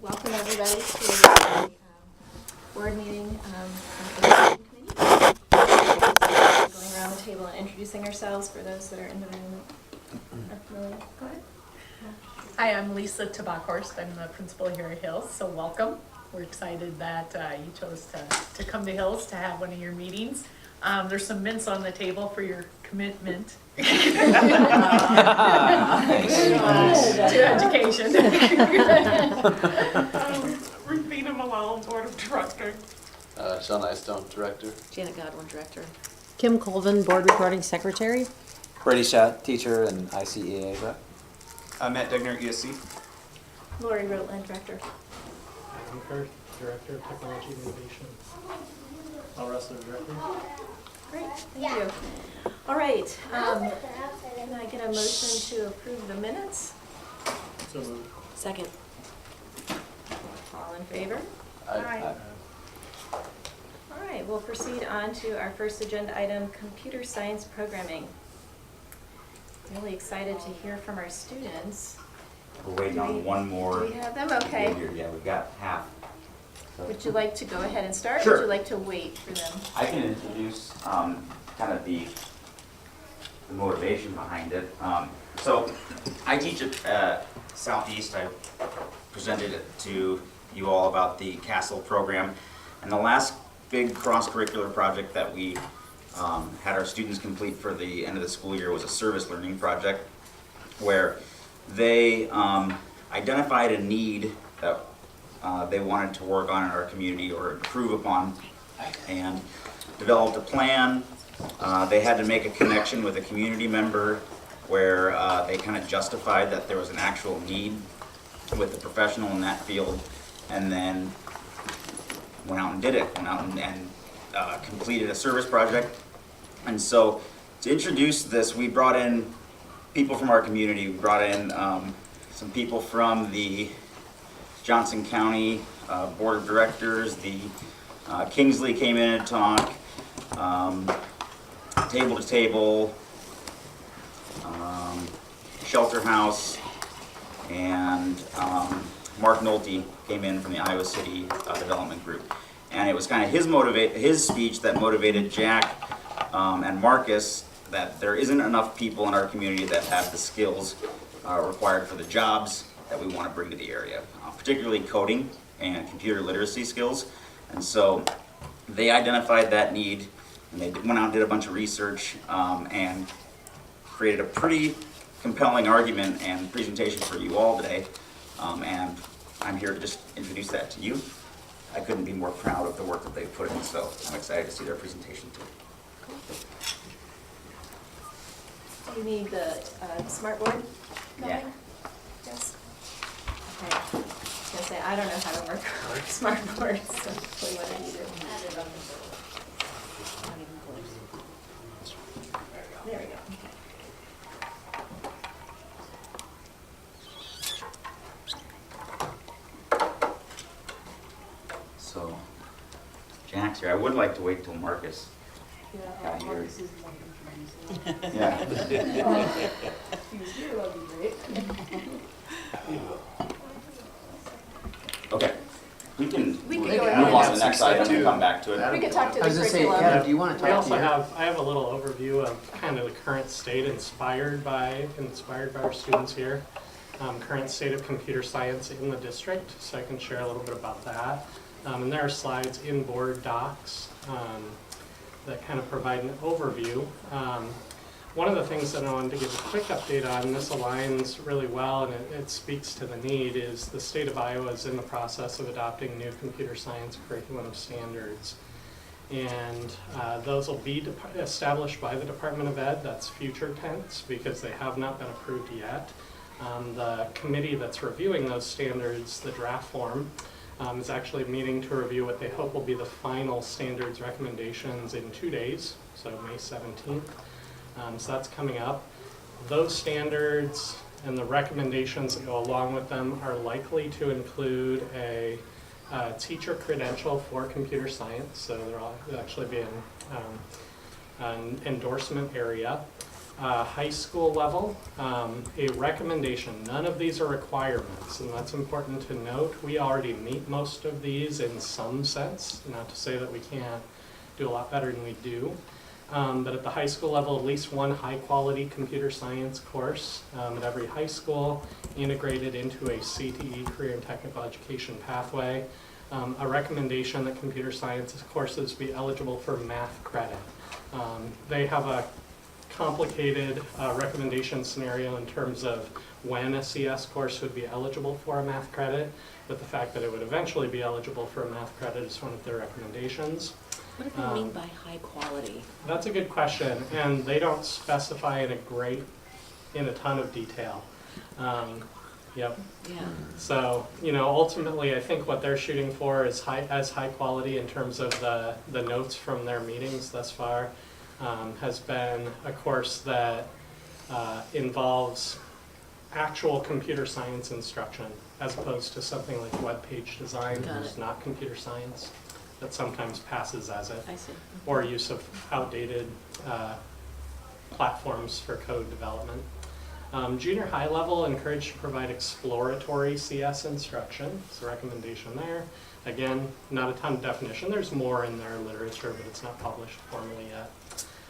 Welcome everybody to the board meeting of the education committee. Going around the table and introducing ourselves for those that are in the room that are familiar. Go ahead. Hi, I'm Lisa Tabakhorst. I'm the principal here at Hills, so welcome. We're excited that you chose to come to Hills to have one of your meetings. There's some mints on the table for your commitment to education. Rufina Malone, Board of Directors. Sean Eystone, Director. Janet Godwin, Director. Kim Colvin, Board Recording Secretary. Brady Schott, teacher and ICEA rep. Matt Degner, ESC. Lori Rotland, Director. Adam Kurth, Director of Technology and Innovation. Al Russell, Director. Great, thank you. All right, can I get a motion to approve the minutes? So moved. Second. All in favor? Aye. All right, we'll proceed on to our first agenda item, computer science programming. Really excited to hear from our students. We're waiting on one more. Do we have them? Okay. Here. Yeah, we've got half. Would you like to go ahead and start? Or Sure. would you like to wait for them? I can introduce kind of the motivation behind it. So I teach at Southeast. I presented it to you all about the CASTLE program. And the last big cross-curricular project that we had our students complete for the end of the school year was a service learning project where they identified a need that they wanted to work on in our community or improve upon, and developed a plan. They had to make a connection with a community member where they kind of justified that there was an actual need with the professional in that field, and then went out and did it, went out and completed a service project. And so to introduce this, we brought in people from our community. We brought in some people from the Johnson County Board of Directors. The Kingsley came in and talked, Table to Table, Shelter House, and Mark Nolte came in from the Iowa City Development Group. And it was kind of his speech that motivated Jack and Marcus that there isn't enough people in our community that have the skills required for the jobs that we want to bring to the area, particularly coding and computer literacy skills. And so they identified that need, and they went out and did a bunch of research and created a pretty compelling argument and presentation for you all today. And I'm here to just introduce that to you. I couldn't be more proud of the work that they've put in, so I'm excited to see their presentation too. Do you need the smart board? Yeah. Yes. Okay. I was gonna say, I don't know how to work with smart boards, so hopefully what do you do? There we go. So, Jack's here. I would like to wait till Marcus got here. Yeah. Okay. We can We move could go ahead. on to the next item and come back to it. We could talk to I was the gonna say, curriculum. Adam, do you want to I talk also to have a little overview of kind of the current state inspired by our students here. Current state of computer science in the district, so I can share a little bit about that. And there are slides in board docs that kind of provide an overview. One of the things that I wanted to give a quick update on, this aligns really well and it speaks to the need, is the state of Iowa is in the process of adopting new computer science curriculum standards. And those will be established by the Department of Ed. That's future tense because they have not been approved yet. The committee that's reviewing those standards, the draft form, is actually meeting to review what they hope will be the final standards recommendations in 2 days, so May 17th. So that's coming up. Those standards and the recommendations that go along with them are likely to include a teacher credential for computer science, so there'll actually be an endorsement area. high school level, a recommendation. None of these are requirements, and that's important to note. We already meet most of these in some sense, not to say that we can't do a lot better than we do. But at the high school level, at least one high-quality computer science course at every high school, integrated into a CTE, Career and Technical Education pathway. A recommendation that computer science courses be eligible for math credit. They have a complicated recommendation scenario in terms of when a CS course would be eligible for a math credit, but the fact that it would eventually be eligible for a math credit is one of their recommendations. What do they mean by high quality? That's a good question, and they don't specify in a ton of detail. Yep. Yeah. So, ultimately, I think what they're shooting for is high quality in terms of the notes from their meetings thus far. Has been a course that involves actual computer science instruction as opposed to something like web page design, Got which is it. not computer science, that sometimes passes as it, I see. or use of outdated platforms for code development. Junior high level, encouraged to provide exploratory CS instruction. It's a recommendation there. Again, not a ton of definition. There's more in their literature, but it's not published formally yet.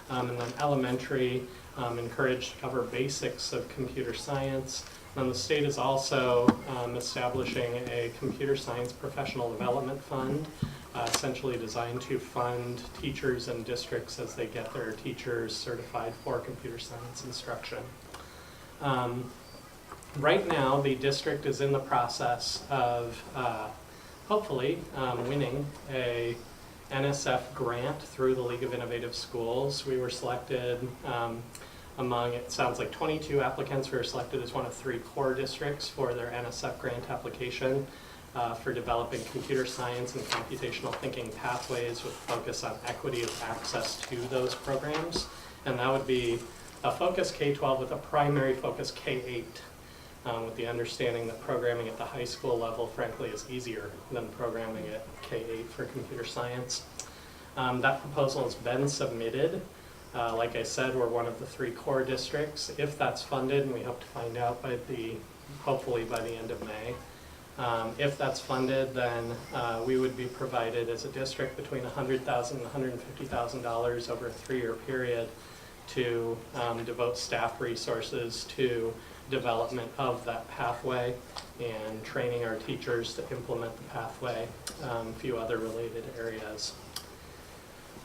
And then elementary, encouraged to cover basics of computer science. And then the state is also establishing a computer science professional development fund, essentially designed to fund teachers and districts as they get their teachers certified for computer science instruction. Right now, the district is in the process of hopefully winning a NSF grant through the League of Innovative Schools. We were selected among, it sounds like 22 applicants. We were selected as one of 3 core districts for their NSF grant application for developing computer science and computational thinking pathways with focus on equity of access to those programs. And that would be a focus K-12 with a primary focus K-8, with the understanding that programming at the high school level, frankly, is easier than programming at K-8 for computer science. That proposal has been submitted. Like I said, we're one of the 3 core districts. If that's funded, and we hope to find out hopefully by the end of May, if that's funded, then we would be provided as a district between $100,000 and $150,000 over a 3-year period to devote staff resources to development of that pathway and training our teachers to implement the pathway, a few other related areas.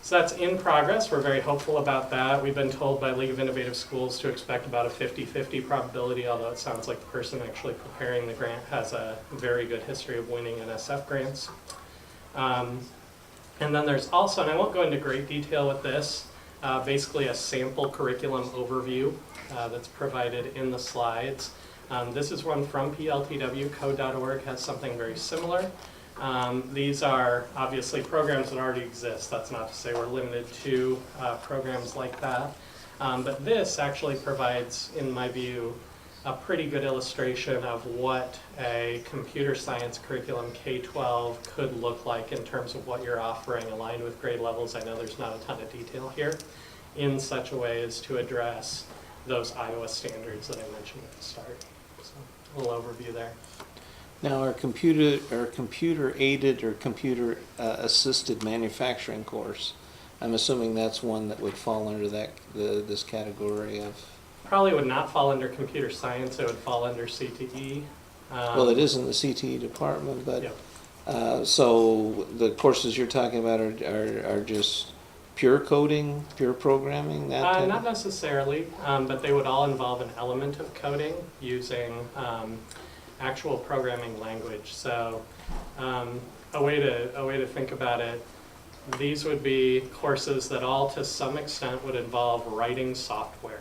So that's in progress. We're very hopeful about that. We've been told by League of Innovative Schools to expect about a 50-50 probability, although it sounds like the person actually preparing the grant has a very good history of winning NSF grants. And then there's also, and I won't go into great detail with this, basically a sample curriculum overview that's provided in the slides. This is one from PLTW. Code.org has something very similar. These are obviously programs that already exist. That's not to say we're limited to programs like that. But this actually provides, in my view, a pretty good illustration of what a computer science curriculum K-12 could look like in terms of what you're offering aligned with grade levels. I know there's not a ton of detail here, in such a way as to address those Iowa standards that I mentioned at the start. So a little overview there. Now, our computer aided or computer assisted manufacturing course, I'm assuming that's one that would fall under this category of. Probably would not fall under computer science. It would fall under CTE. Well, it is in the CTE department, but Yep. so the courses you're talking about are just pure coding, pure programming, that type Not of- necessarily, but they would all involve an element of coding using actual programming language. So a way to think about it, these would be courses that all to some extent would involve writing software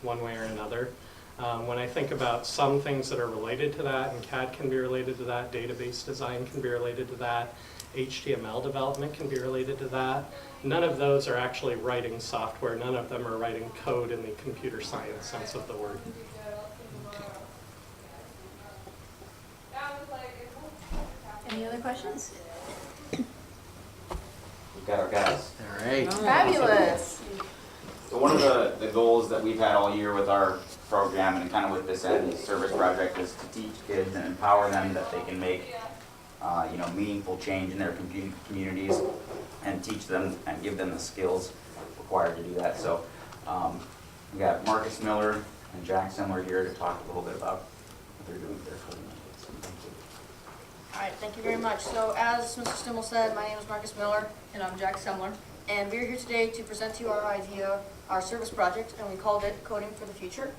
one way or another. When I think about some things that are related to that, and CAD can be related to that, database design can be related to that, HTML development can be related to that, none of those are actually writing software. None of them are writing code in the computer science sense of the word. Any other questions? We've got our guys. All right. Fabulous. So one one of the goals that we've had all year with our program and kind of with this end service project is to teach kids and empower them that they can make, meaningful change in their communities and teach them and give them the skills required to do that. So we got Marcus Miller and Jack Semler here to talk a little bit about what they're doing with their coding. All right, thank you very much. So as Mr. Stimmel said, my name is Marcus Miller. And I'm Jack Semler. And we're here today to present to you our idea, our service project, and we called it Coding for the Future.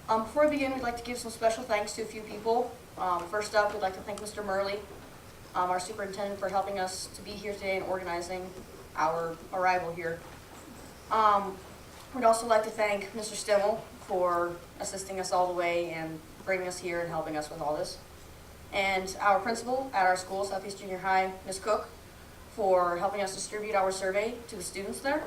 Before we begin, we'd like to give some special thanks to a few people. First up, we'd like to thank Mr. Murley, our superintendent, for helping us to be here today and organizing our arrival here. We'd also like to thank Mr. Stimmel for assisting us all the way and bringing us here and helping us with all this. And our principal at our school, Southeast Junior High, Ms. Cook, for helping us distribute our survey to the students there.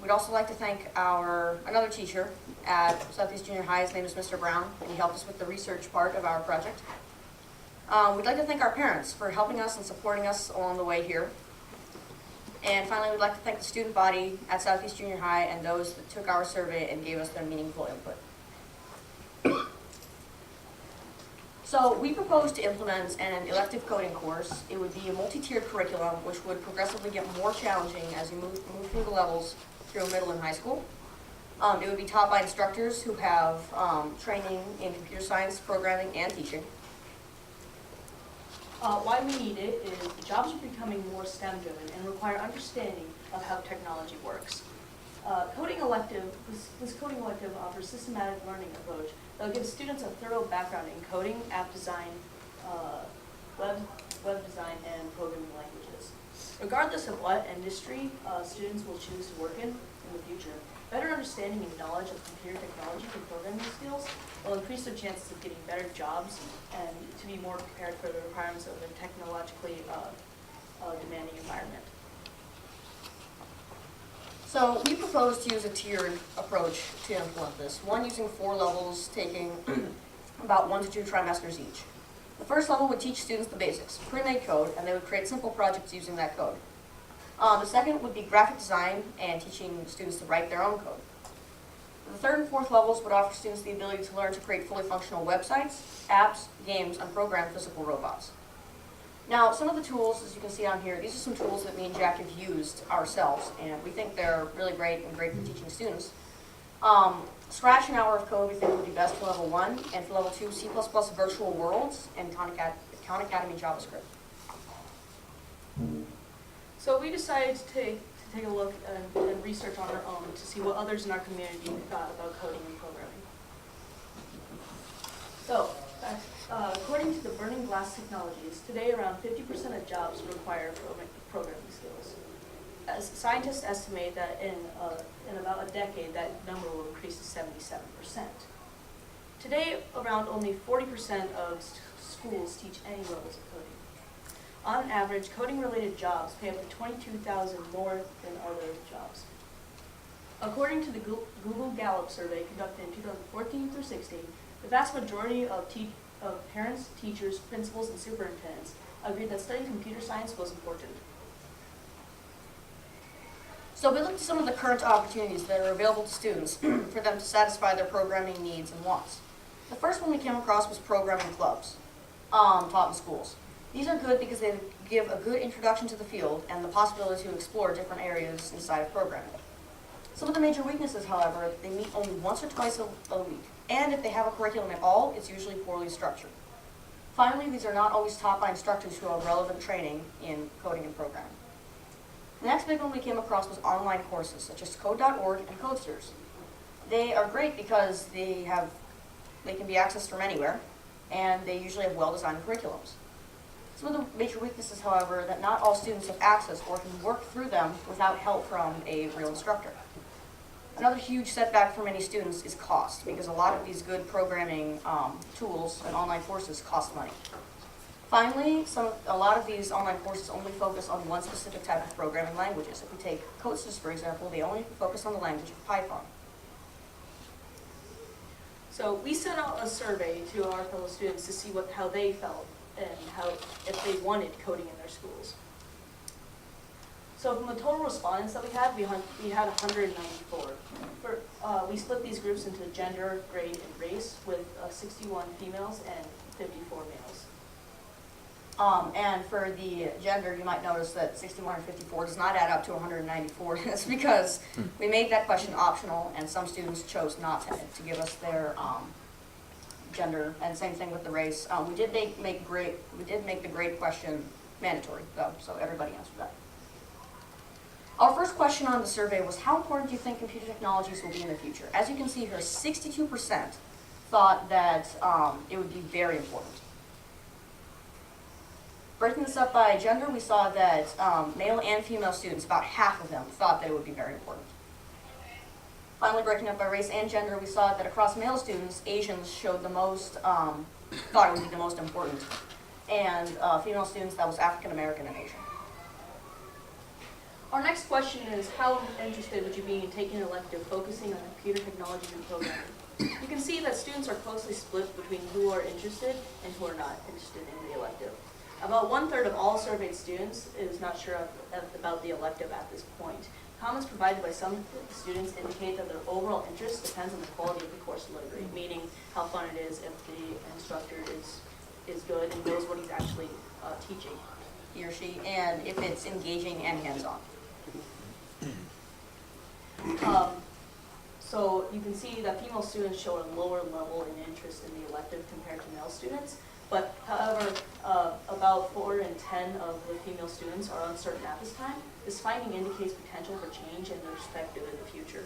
We'd also like to thank another teacher at Southeast Junior High. His name is Mr. Brown, and he helped us with the research part of our project. We'd like to thank our parents for helping us and supporting us along the way here. And finally, we'd like to thank the student body at Southeast Junior High and those that took our survey and gave us their meaningful input. So we propose to implement an elective coding course. It would be a multi-tiered curriculum which would progressively get more challenging as you move through the levels through middle and high school. It would be taught by instructors who have training in computer science, programming, and teaching. Why we need it is the jobs are becoming more STEM-driven and require understanding of how technology works. This coding elective offers systematic learning approach that will give students a thorough background in coding, app design, web design, and programming languages. Regardless of what industry students will choose to work in the future, better understanding and knowledge of computer technology and programming skills will increase their chances of getting better jobs and to be more prepared for the requirements of a technologically demanding environment. So we propose to use a tiered approach to implement this, one using 4 levels taking about 1 to 2 trimesters each. The first level would teach students the basics, pre-made code, and they would create simple projects using that code. The second would be graphic design and teaching students to write their own code. The third and fourth levels would offer students the ability to learn to create fully functional websites, apps, games, and program physical robots. Now, some of the tools, as you can see on here, these are some tools that me and Jack have used ourselves, and we think they're really great and great for teaching students. Scratch an hour of code we think would be best for level 1, and for level 2, C++ virtual worlds and Khan Academy JavaScript. So we decided to take a look and research on our own to see what others in our community thought about coding and programming. So, according to the Burning Glass Technologies, today around 50% of jobs require programming skills. As scientists estimate that in about a decade, that number will increase to 77%. Today, around only 40% of schools teach any levels of coding. On average, coding-related jobs pay up to $22,000 more than other jobs. According to the Google Gallup survey conducted in 2014 through 16, the vast majority of parents, teachers, principals, and superintendents agreed that studying computer science was important. So we looked at some of the current opportunities that are available to students for them to satisfy their programming needs and wants. The first one we came across was programming clubs taught in schools. These are good because they give a good introduction to the field and the possibility to explore different areas inside of programming. Some of the major weaknesses, however, they meet only once or twice a week, and if they have a curriculum at all, it's usually poorly structured. Finally, these are not always taught by instructors who have relevant training in coding and programming. The next big one we came across was online courses, such as Code.org and Codesters. They are great because they can be accessed from anywhere, and they usually have well-designed curriculums. Some of the major weaknesses, however, that not all students have access or can work through them without help from a real instructor. Another huge setback for many students is cost, because a lot of these good programming tools and online courses cost money. Finally, a lot of these online courses only focus on one specific type of programming languages. If we take Codesters, for example, they only focus on the language of Python. So we sent out a survey to our fellow students to see how they felt and if they wanted coding in their schools. So from the total respondents that we had 194. We split these groups into gender, grade, and race with 61 females and 54 males. And for the gender, you might notice that 61 or 54 does not add up to 194. That's because we made that question optional, and some students chose not to give us their gender. And same thing with the race. We did make the grade question mandatory, though, so everybody answered that. Our first question on the survey was, how important do you think computer technologies will be in the future? As you can see here, 62% thought that it would be very important. Breaking this up by gender, we saw that male and female students, about half of them, thought that it would be very important. Finally, breaking up by race and gender, we saw that across male students, Asians showed the most, thought it would be the most important. And female students, that was African American and Asian. Our next question is, how interested would you be in taking an elective focusing on computer technology and programming? You can see that students are closely split between who are interested and who are not interested in the elective. About 1/3 of all surveyed students is not sure about the elective at this point. Comments provided by some students indicate that their overall interest depends on the quality of the course delivery, meaning how fun it is if the instructor is good and knows what he's actually teaching. He or she, and if it's engaging and hands-on. So you can see that female students show a lower level in interest in the elective compared to male students. But however, about 4 in 10 of the female students are uncertain at this time. This finding indicates potential for change in their perspective in the future.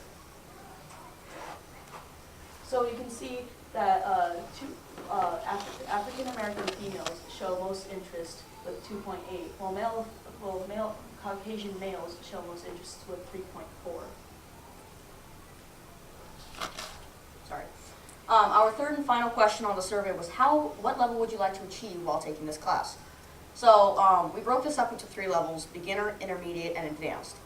So you can see that African American females show most interest with 2.8, while male Caucasian males show most interest with 3.4. Sorry. Our third and final question on the survey was, what level would you like to achieve while taking this class? So we broke this up into 3 levels: beginner, intermediate, and advanced.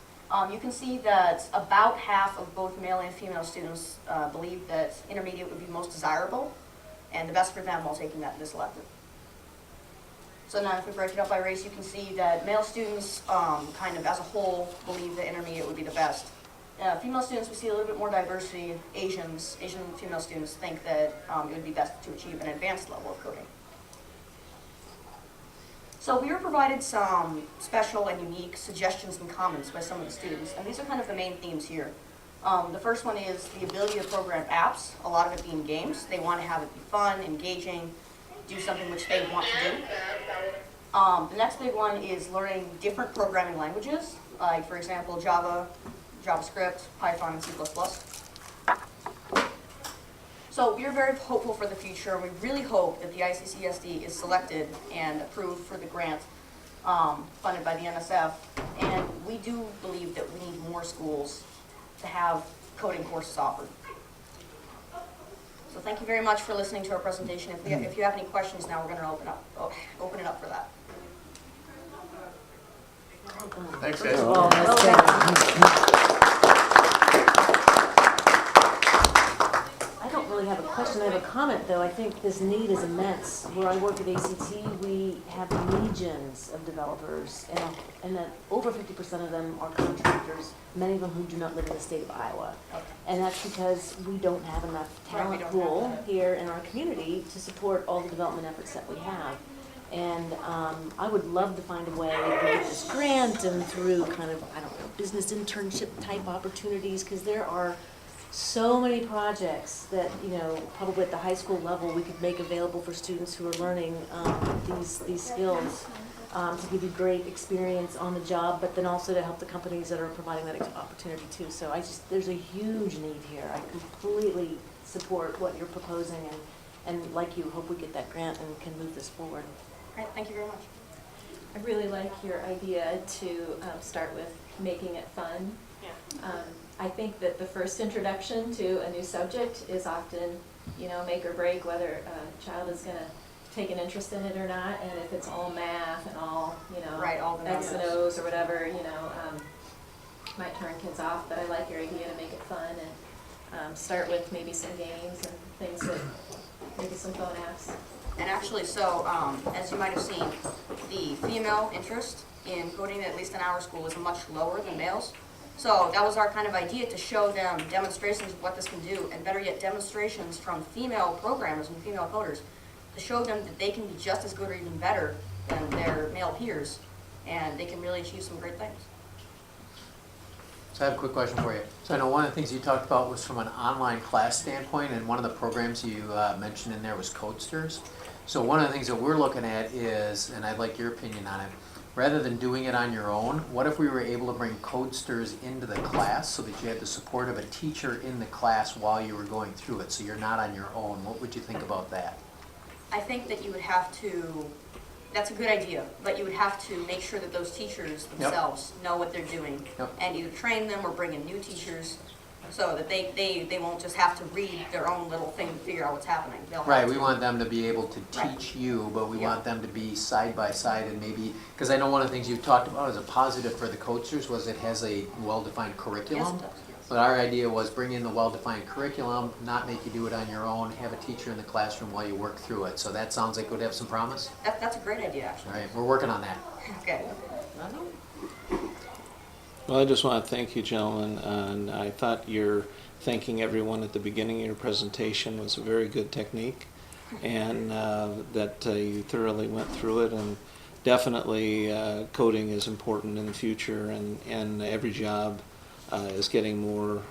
You can see that about half of both male and female students believe that intermediate would be most desirable and the best for them while taking this elective. So now if we break it up by race, you can see that male students kind of as a whole believe that intermediate would be the best. Female students, we see a little bit more diversity. Asian female students think that it would be best to achieve an advanced level of coding. So we were provided some special and unique suggestions and comments by some of the students, and these are kind of the main themes here. The first one is the ability to program apps, a lot of it being games. They want to have it be fun, engaging, do something which they want to do. The next big one is learning different programming languages, like for example Java, JavaScript, Python, and C++. So we are very hopeful for the future. We really hope that the ICCSD is selected and approved for the grant funded by the NSF. And we do believe that we need more schools to have coding courses offered. So thank you very much for listening to our presentation. If you have any questions now, we're going to open it up for that. Thanks, guys. Oh, that's good. I don't really have a question, I have a comment though. I think this need is immense. Where I work at ACT, we have legions of developers, and that over 50% of them are contractors, many of them who do not live in the state of Iowa. And that's because we don't have enough talent pool here in our community to support all the development efforts that we have. And I would love to find a way through this grant and through kind of, I don't know, business internship type opportunities, because there are so many projects that, you know, probably at the high school level we could make available for students who are learning these skills to give you great experience on the job, but then also to help the companies that are providing that opportunity too. So there's a huge need here. I completely support what you're proposing, and like you, hope we get that grant and can move this forward. Great, thank you very much. I really like your idea to start with making it fun. I think that the first introduction to a new subject is often, you know, make or break whether a child is going to take an interest in it or not. And if it's all math and all, you know, all the X and O's or whatever, you know, might turn kids off. But I like your idea to make it fun and start with maybe some games and things that, maybe some phone apps. And actually, so as you might have seen, the female interest in coding, at least in our school, is much lower than males. So that was our kind of idea, to show them demonstrations of what this can do, and better yet, demonstrations from female programmers and female coders, to show them that they can be just as good or even better than their male peers, and they can really achieve some great things. So I have a quick question for you. So I know one of the things you talked about was from an online class standpoint, and one of the programs you mentioned in there was Codesters. So one of the things that we're looking at is, and I'd like your opinion on it, rather than doing it on your own, what if we were able to bring Codesters into the class so that you had the support of a teacher in the class while you were going through it, so you're not on your own? What would you think about that? I think that you would have to, that's a good idea, but you would have to make sure that those teachers themselves know what they're doing. Yep. And either train them or bring in new teachers, so that they won't just have to read their own little thing to figure out what's happening. They'll have Right, we to- want them to be able to Right. teach you, but we Yeah. want them to be side by side and maybe, because I know one of the things you've talked about as a positive for the Codesters was it has a well-defined Yes, curriculum. it does, yes. But our idea was bring in the well-defined curriculum, not make you do it on your own, have a teacher in the classroom while you work through it. So that sounds like it would have some promise. That's a great idea, All actually. right, we're working on that. Okay. Well, I just want to thank you, gentlemen, and I thought your thanking everyone at the beginning of your presentation was a very good technique, and that you thoroughly went through it, and definitely coding is important in the future, and every job is getting more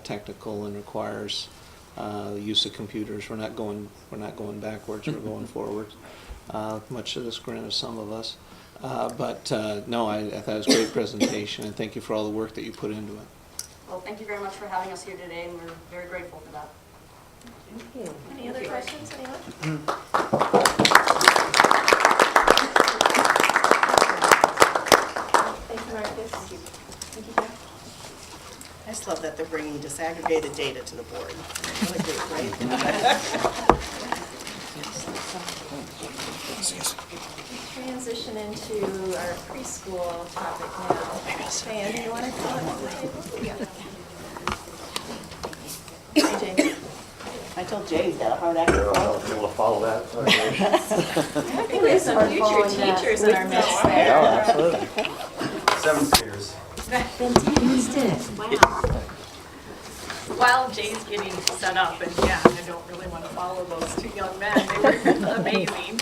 technical and requires the use of computers. We're not going backwards, we're going forward, much to the chagrin of some of us. But no, I thought it was a great presentation, and thank you for all the work that you put into it. Well, thank you very much for having us here today, and we're very grateful for that. Thank you. Any other questions, anyone? Thank you, Marcus. Thank you, Jeff. I just love that they're bringing disaggregated data to the board. Really great, right? Transition into our preschool topic now. Diane, do you want to come up to the table? Yeah. Hey, Jane. I told Jay he's got a hard act to follow. able to follow that. I think we have some future teachers in our midst there. absolutely. 7th graders. Fantastic, wow. While Jay's getting set up, and yeah, I don't really want to follow those two young men, they were amazing.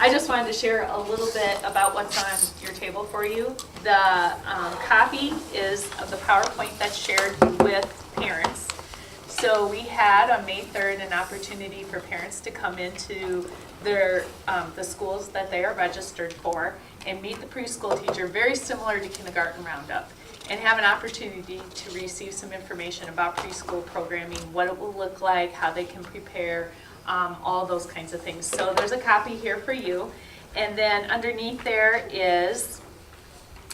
I just wanted to share a little bit about what's on your table for you. The copy is of the PowerPoint that's shared with parents. So we had on May 3rd an opportunity for parents to come into their the schools that they are registered for and meet the preschool teacher, very similar to Kindergarten Roundup, and have an opportunity to receive some information about preschool programming, what it will look like, how they can prepare, all those kinds of things. So there's a copy here for you. And then underneath there is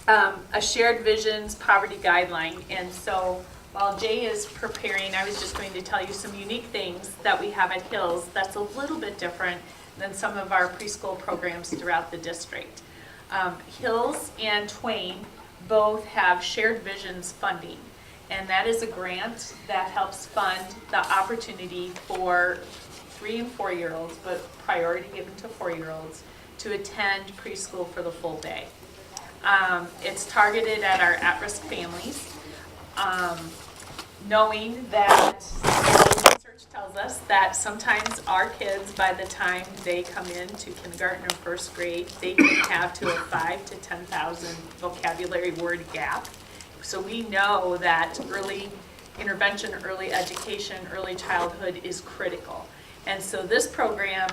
a Shared Visions Poverty Guideline. And so while Jay is preparing, I was just going to tell you some unique things that we have at Hills that's a little bit different than some of our preschool programs throughout the district. Hills and Twain both have Shared Visions funding, and that is a grant that helps fund the opportunity for 3- and 4-year-olds, but priority given to 4-year-olds, to attend preschool for the full day. It's targeted at our at-risk families, knowing that research tells us that sometimes our kids, by the time they come into kindergarten or first grade, they can have to a 5,000 to 10,000 vocabulary word gap. So we know that early intervention, early education, early childhood is critical. And so this program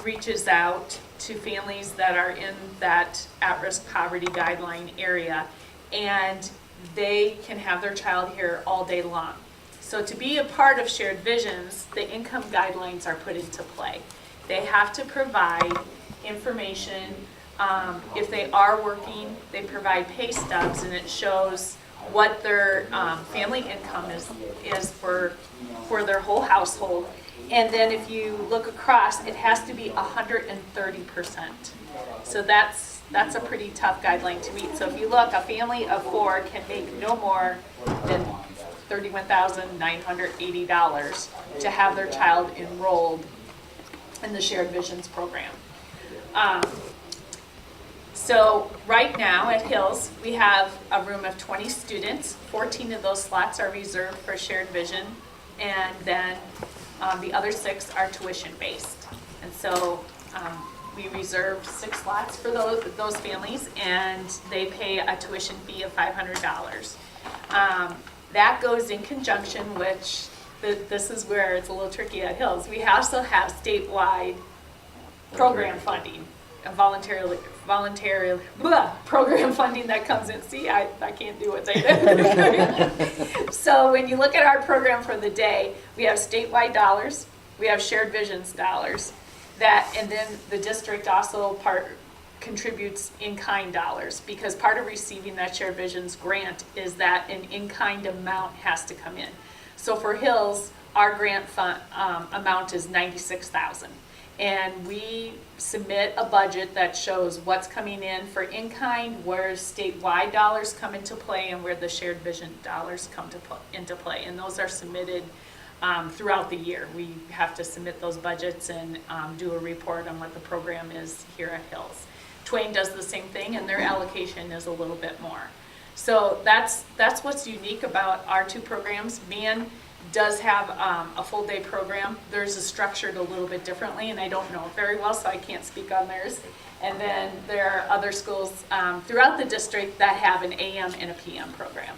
reaches out to families that are in that at-risk poverty guideline area, and they can have their child here all day long. So to be a part of Shared Visions, the income guidelines are put into play. They have to provide information. If they are working, they provide pay stubs, and it shows what their family income is for their whole household. And then if you look across, it has to be 130%. So that's a pretty tough guideline to meet. So if you look, a family of 4 can make no more than $31,980 to have their child enrolled in the Shared Visions program. So right now at Hills, we have a room of 20 students. 14 of those slots are reserved for shared vision, and then the other 6 are tuition-based. And so we reserved 6 slots for those families, and they pay a tuition fee of $500. That goes in conjunction, which this is where it's a little tricky at Hills. We also have statewide program funding, voluntary program funding that comes in. See, I can't do what they do. So when you look at our program for the day, we have statewide dollars, we have shared visions dollars, and then the district also contributes in-kind dollars, because part of receiving that shared visions grant is that an in-kind amount has to come in. So for Hills, our grant fund amount is $96,000. And we submit a budget that shows what's coming in for in-kind, where statewide dollars come into play, and where the shared vision dollars come into play. And those are submitted throughout the year. We have to submit those budgets and do a report on what the program is here at Hills. Twain does the same thing, and their allocation is a little bit more. So that's what's unique about our 2 programs. Van does have a full day program. Theirs is structured a little bit differently, and I don't know it very well, so I can't speak on theirs. And then there are other schools throughout the district that have an AM and a PM program.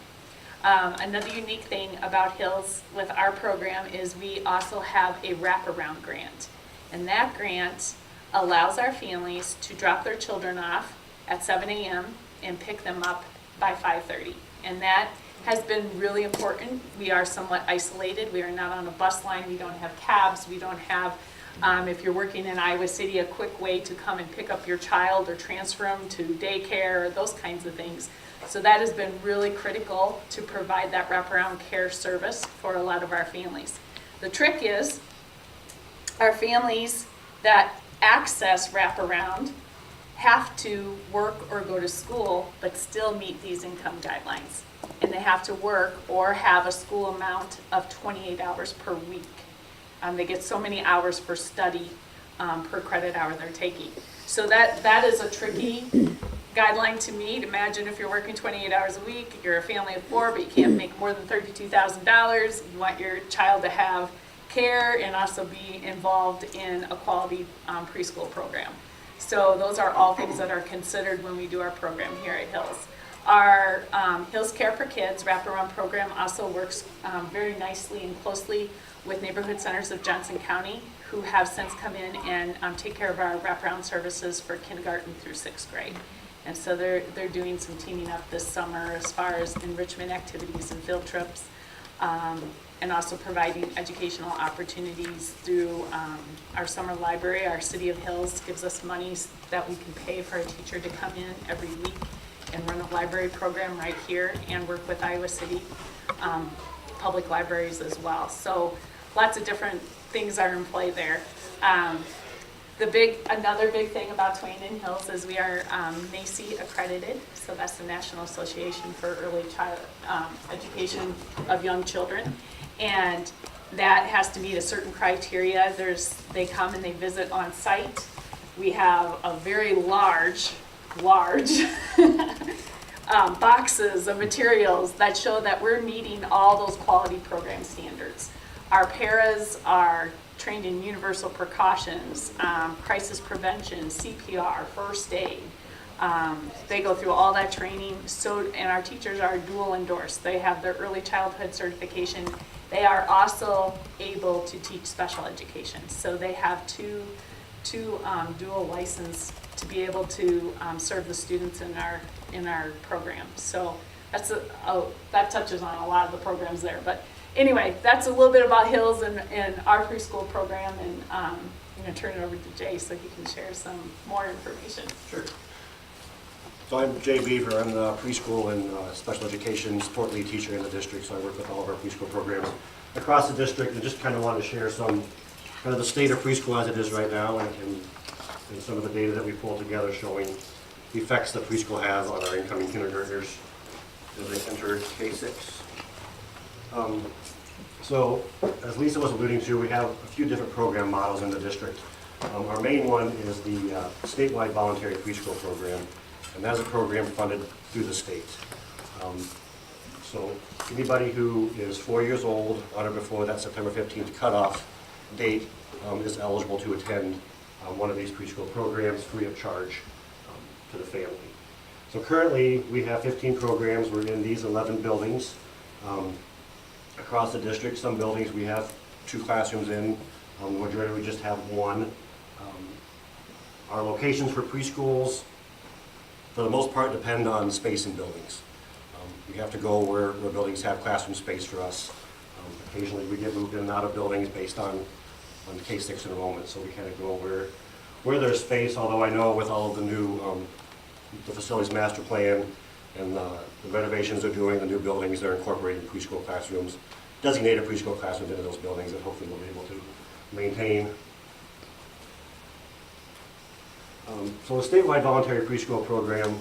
Another unique thing about Hills with our program is we also have a wraparound grant. And that grant allows our families to drop their children off at 7 a.m. and pick them up by 5:30. And that has been really important. We are somewhat isolated. We are not on a bus line. We don't have cabs. We don't have, if you're working in Iowa City, a quick way to come and pick up your child or transfer them to daycare, or those kinds of things. So that has been really critical to provide that wraparound care service for a lot of our families. The trick is our families that access wraparound have to work or go to school, but still meet these income guidelines. And they have to work or have a school amount of 28 hours per week. They get so many hours for study per credit hour they're taking. So that is a tricky guideline to meet. Imagine if you're working 28 hours a week, you're a family of 4, but you can't make more than $32,000. You want your child to have care and also be involved in a quality preschool program. So those are all things that are considered when we do our program here at Hills. Our Hills Care for Kids wraparound program also works very nicely and closely with Neighborhood Centers of Johnson County, who have since come in and take care of our wraparound services for kindergarten through 6th grade. And so they're doing some teaming up this summer as far as enrichment activities and field trips, and also providing educational opportunities through our summer library. Our City of Hills gives us monies that we can pay for a teacher to come in every week and run a library program right here, and work with Iowa City public libraries as well. So lots of different things are in play there. Another big thing about Twain and Hills is we are NAEYC accredited, so that's the National Association for Early Child Education of Young Children, and that has to meet a certain criteria. They come and they visit on site. We have a very large boxes of materials that show that we're meeting all those quality program standards. Our paras are trained in universal precautions, crisis prevention, CPR, first aid. They go through all that training. And our teachers are dual endorsed. They have their early childhood certification. They are also able to teach special education. So they have two dual license to be able to serve the students in our program. So that touches on a lot of the programs there. But anyway, that's a little bit about Hills and our preschool program, and I'm going to turn it over to Jay so he can share some more information. Sure. So I'm Jay Beaver. I'm the preschool and special education support lead teacher in the district, so I work with all of our preschool programs across the district, and just kind of want to share some kind of the state of preschool as it is right now, and some of the data that we pulled together showing the effects that preschool has on our incoming kindergartners as they enter K-6. So, as Lisa was alluding to, we have a few different program models in the district. Our main one is the statewide voluntary preschool program. And that is a program funded through the state. So anybody who is 4 years old on or before that September 15th cutoff date is eligible to attend one of these preschool programs free of charge to the family. So currently, we have 15 programs. We're in these 11 buildings across the district. Some buildings we have 2 classrooms in. The majority we just have 1. Our locations for preschools, for the most part, depend on space in buildings. We have to go where buildings have classroom space for us. Occasionally, we get moved in and out of buildings based on K-6 enrollment, so we kind of go where there's space, although I know with all of the new, the facilities master plan and the renovations they're doing, the new buildings, they're incorporating preschool classrooms, designated preschool classrooms into those buildings that hopefully we'll be able to maintain. So the statewide voluntary preschool program,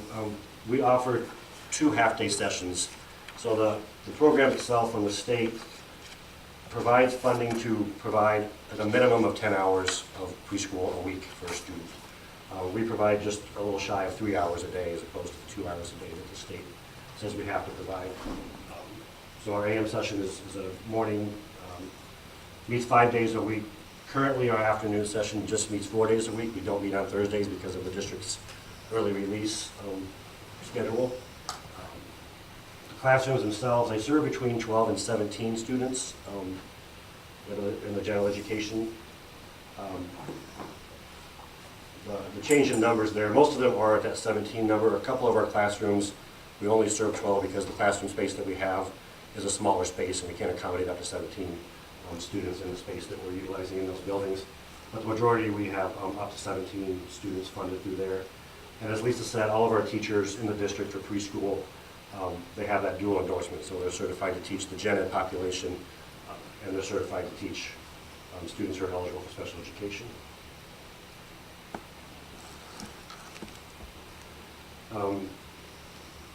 we offer 2 half-day sessions. So the program itself from the state provides funding to provide at a minimum of 10 hours of preschool a week for a student. We provide just a little shy of 3 hours a day as opposed to 2 hours a day that the state says we have to provide. So our AM session is a morning, meets 5 days a week. Currently, our afternoon session just meets 4 days a week. We don't meet on Thursdays because of the district's early release schedule. The classrooms themselves, they serve between 12 and 17 students in the general education. The change in numbers there, most of them are at that 17 number. A couple of our classrooms, we only serve 12 because the classroom space that we have is a smaller space and we can't accommodate up to 17 students in the space that we're utilizing in those buildings. But the majority, we have up to 17 students funded through there. And as Lisa said, all of our teachers in the district for preschool, they have that dual endorsement. So they're certified to teach the gen ed population and they're certified to teach students who are eligible for special education.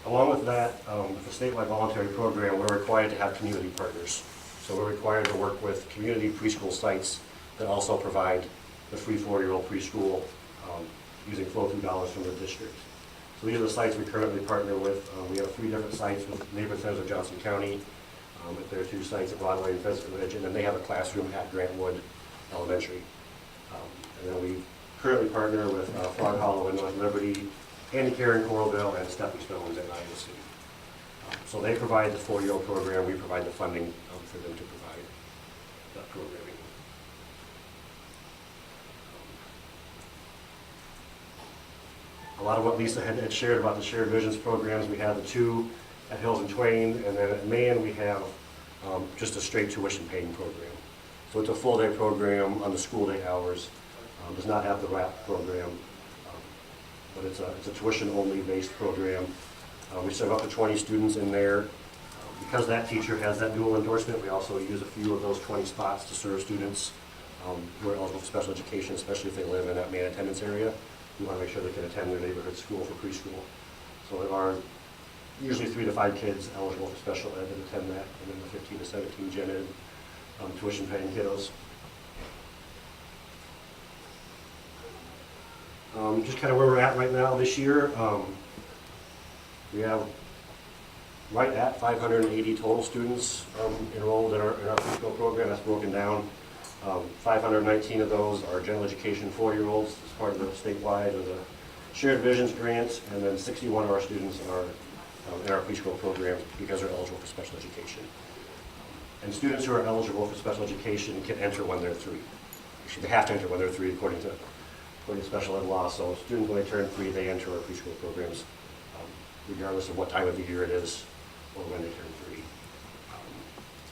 Along with that, with the statewide voluntary program, we're required to have community partners. So we're required to work with community preschool sites that also provide the free 4-year-old preschool using flow-through dollars from the district. So these are the sites we currently partner with. We have 3 different sites with neighborhood centers of Johnson County. There are 2 sites at Broadway and Pheasant Ridge, and then they have a classroom at Grantwood Elementary. And then we currently partner with Frog Hollow and North Liberty, Andy Care in Coralville, and Stepping Stones at Iowa City. So they provide the 4-year-old program, we provide the funding for them to provide that programming. A lot of what Lisa had shared about the Shared Visions programs, we have the 2 at Hills and Twain, and then at Mahan we have just a straight tuition paying program. So it's a full day program on the school day hours, does not have the RAP program, but it's a tuition only based program. We serve up to 20 students in there. Because that teacher has that dual endorsement, we also use a few of those 20 spots to serve students who are eligible for special education, especially if they live in that main attendance area. We want to make sure they can attend their neighborhood school for preschool. So there are usually 3 to 5 kids eligible for special ed that attend that, and then the 15 to 17 gen ed tuition paying kiddos. Just kind of where we're at right now this year. We have right at 580 total students enrolled in our preschool program. That's broken down. 519 of those are general education 4-year-olds as part of the statewide or the Shared Visions grant, and then 61 of our students are in our preschool program because they're eligible for special education. And students who are eligible for special education can enter when they're 3. Actually, they have to enter when they're 3 according to special ed law. So students, when they turn 3, they enter our preschool programs regardless of what time of the year it is or when they turn 3.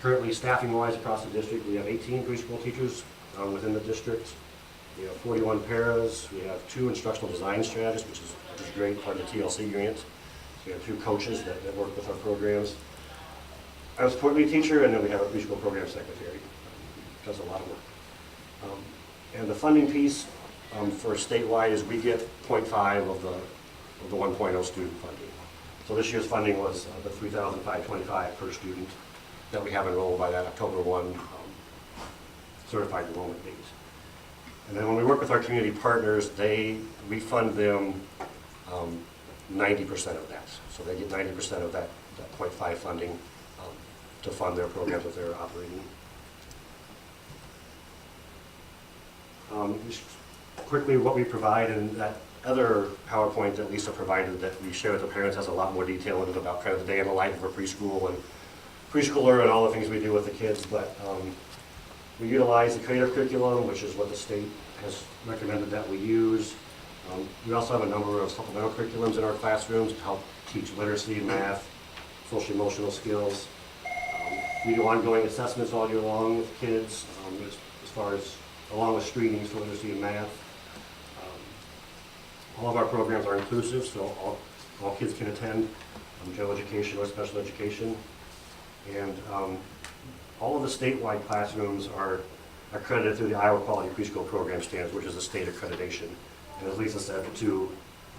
Currently, staffing-wise across the district, we have 18 preschool teachers within the district. We have 41 paras. We have 2 instructional design strategists, which is great, part of the TLC grant. So we have 2 coaches that work with our programs. I'm a support lead teacher, and then we have a preschool program secretary. Does a lot of work. And the funding piece for statewide is we get 0.5 of the 1.0 student funding. So this year's funding was the $3,525 per student that we have enrolled by that October 1 certified enrollment date. And then when we work with our community partners, we fund them 90% of that. So they get 90% of that 0.5 funding to fund their programs that they're operating. Just quickly, what we provide, and that other PowerPoint that Lisa provided that we share with the parents has a lot more detail in it about kind of the day in the life of a preschool and preschooler and all the things we do with the kids. But we utilize the creative curriculum, which is what the state has recommended that we use. We also have a number of supplemental curriculums in our classrooms to help teach literacy, math, social emotional skills. We do ongoing assessments all year long with kids as far as along with screenings for literacy and math. All of our programs are inclusive, so all kids can attend, general education or special education. And all of the statewide classrooms are accredited through the Iowa Quality Preschool Program Standards, which is a state accreditation. And as Lisa said, the two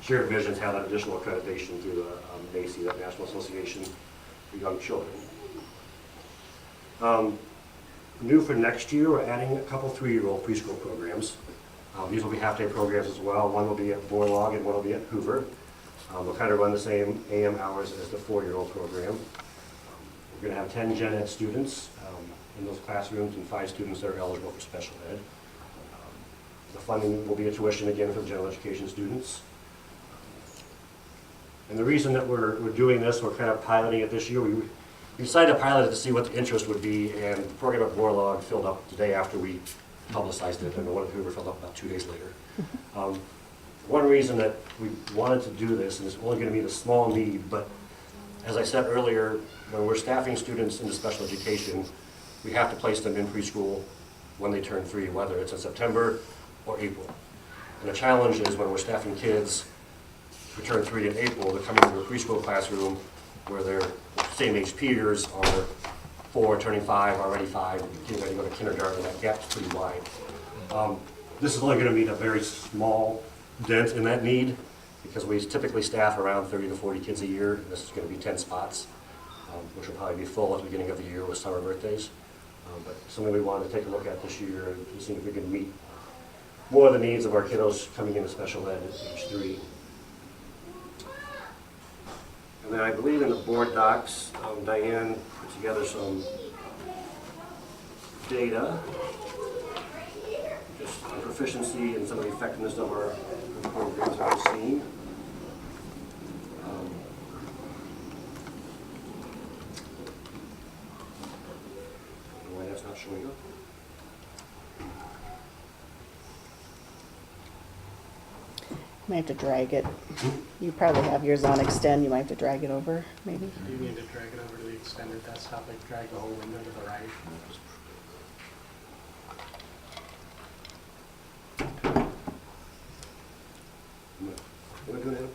shared visions have that additional accreditation through the NACE, the National Association for Young Children. New for next year, we're adding a couple 3-year-old preschool programs. These will be half-day programs as well. One will be at Borlaug and one will be at Hoover. They'll kind of run the same AM hours as the 4-year-old program. We're going to have 10 gen ed students in those classrooms and 5 students that are eligible for special ed. The funding will be a tuition again for the general education students. And the reason that we're doing this, we're kind of piloting it this year. We decided to pilot it to see what the interest would be, and the program at Borlaug filled up the day after we publicized it, and the one at Hoover filled up about 2 days later. One reason that we wanted to do this, and it's only going to meet a small need, but as I said earlier, when we're staffing students into special education, we have to place them in preschool when they turn 3, whether it's in September or April. And the challenge is when we're staffing kids who turn 3 in April, they're coming into a preschool classroom where their same age peers are 4, turning 5, already 5, getting ready to go to kindergarten. That gap's pretty wide. This is only going to meet a very small dent in that need because we typically staff around 30 to 40 kids a year. And this is going to be 10 spots, which will probably be full at the beginning of the year with summer birthdays. But something we wanted to take a look at this year and see if we can meet more of the needs of our kiddos coming into special ed at age 3. And then I believe in the board docs, Diane put together some data, just on proficiency and some of the effectiveness of our programs that I've seen. I don't know why that's not showing up. You might have to drag it. You probably have yours on extend. You might have to drag it over, maybe. You need to drag it over to the extended desktop, like drag the whole window to the right. What am I doing now?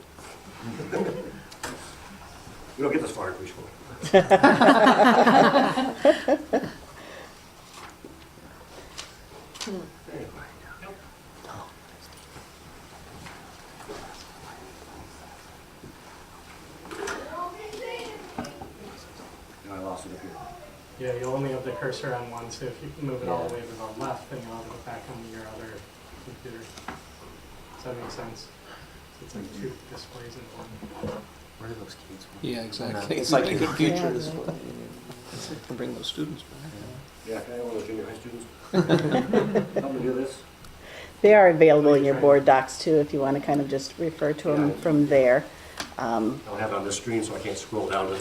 We don't get this far in preschool. I lost it up here. Yeah, you only have the cursor on one, so if you move it all the way to the left, then you'll have it back on your other computer. Does that make sense? So it's like 2 displays in one. Where do those kids go? Yeah, exactly. It's like in the future Yeah, is right. what to bring those students back. Yeah, can I have one of those junior high students? Help me do this. They are available in your board docs too, if you want to kind of just refer to them from there. I don't have it on this screen, so I can't scroll down to.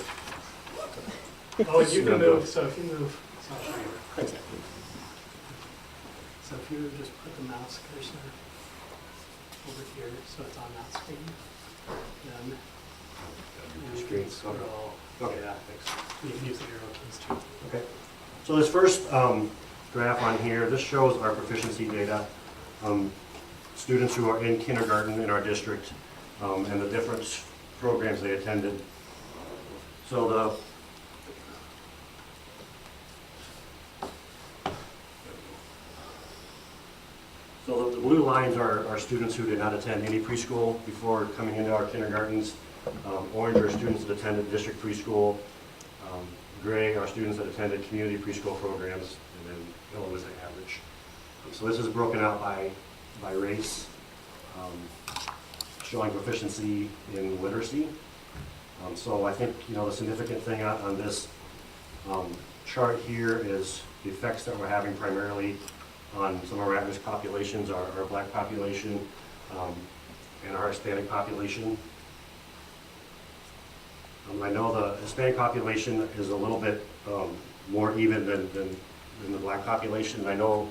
Oh, you can move, so if you move, so I'll show you. Thanks. So if you just put the mouse cursor over here, so it's on that screen, then you Screen, can scroll. okay. Yeah, thanks. You can use the arrow keys too. Okay. So this first graph on here, this shows our proficiency data. Students who are in kindergarten in our district and the different programs they attended. So the blue lines are students who did not attend any preschool before coming into our kindergartens. Orange are students that attended district preschool. Gray are students that attended community preschool programs, and then yellow is the average. So this is broken out by race. showing proficiency in literacy. So I think, the significant thing on this chart here is the effects that we're having primarily on some of our at-risk populations, our Black population, and our Hispanic population. I know the Hispanic population is a little bit more even than the Black population. And I know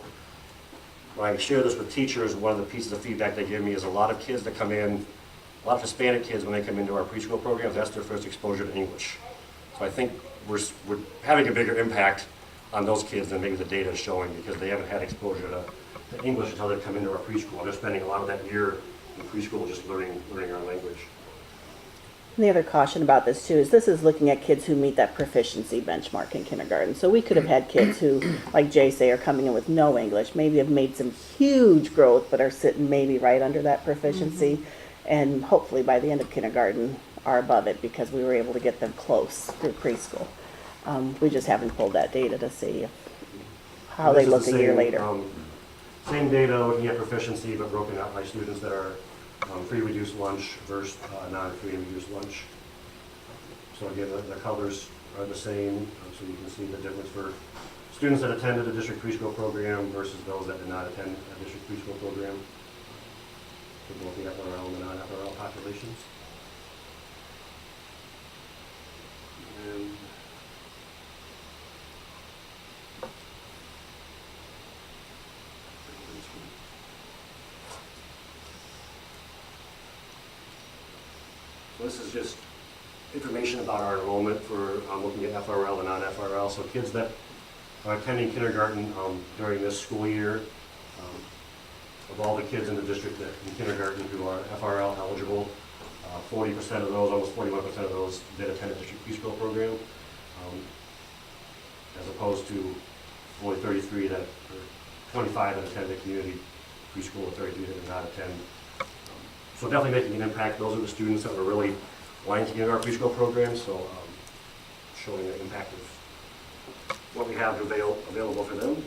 when I share this with teachers, one of the pieces of feedback they give me is a lot of kids that come in, a lot of Hispanic kids, when they come into our preschool programs, that's their first exposure to English. So I think we're having a bigger impact on those kids than maybe the data is showing, because they haven't had exposure to English until they come into our preschool. They're spending a lot of that year in preschool just learning our language. And the other caution about this too is this is looking at kids who meet that proficiency benchmark in kindergarten. So we could have had kids who, like Jay say, are coming in with no English, maybe have made some huge growth, but are sitting maybe right under that proficiency. And hopefully by the end of kindergarten are above it because we were able to get them close through preschool. We just haven't pulled that data to see how they look a year later. Same data looking at proficiency, but broken out by students that are free reduced lunch versus non-free reduced lunch. So again, the colors are the same, so you can see the difference for students that attended a district preschool program versus those that did not attend a district preschool program. For both the FRL and the non-FRL populations. And so this is just information about our enrollment for looking at FRL and non-FRL. So kids that are attending kindergarten during this school year, of all the kids in the district in kindergarten who are FRL eligible, 40% of those, almost 41% of those did attend a district preschool program, as opposed to only 33 that, or 25 that attend a community preschool and 33 that did not attend. So definitely making an impact. Those are the students that were really wanting to get into our preschool program, so showing the impact of what we have available for them.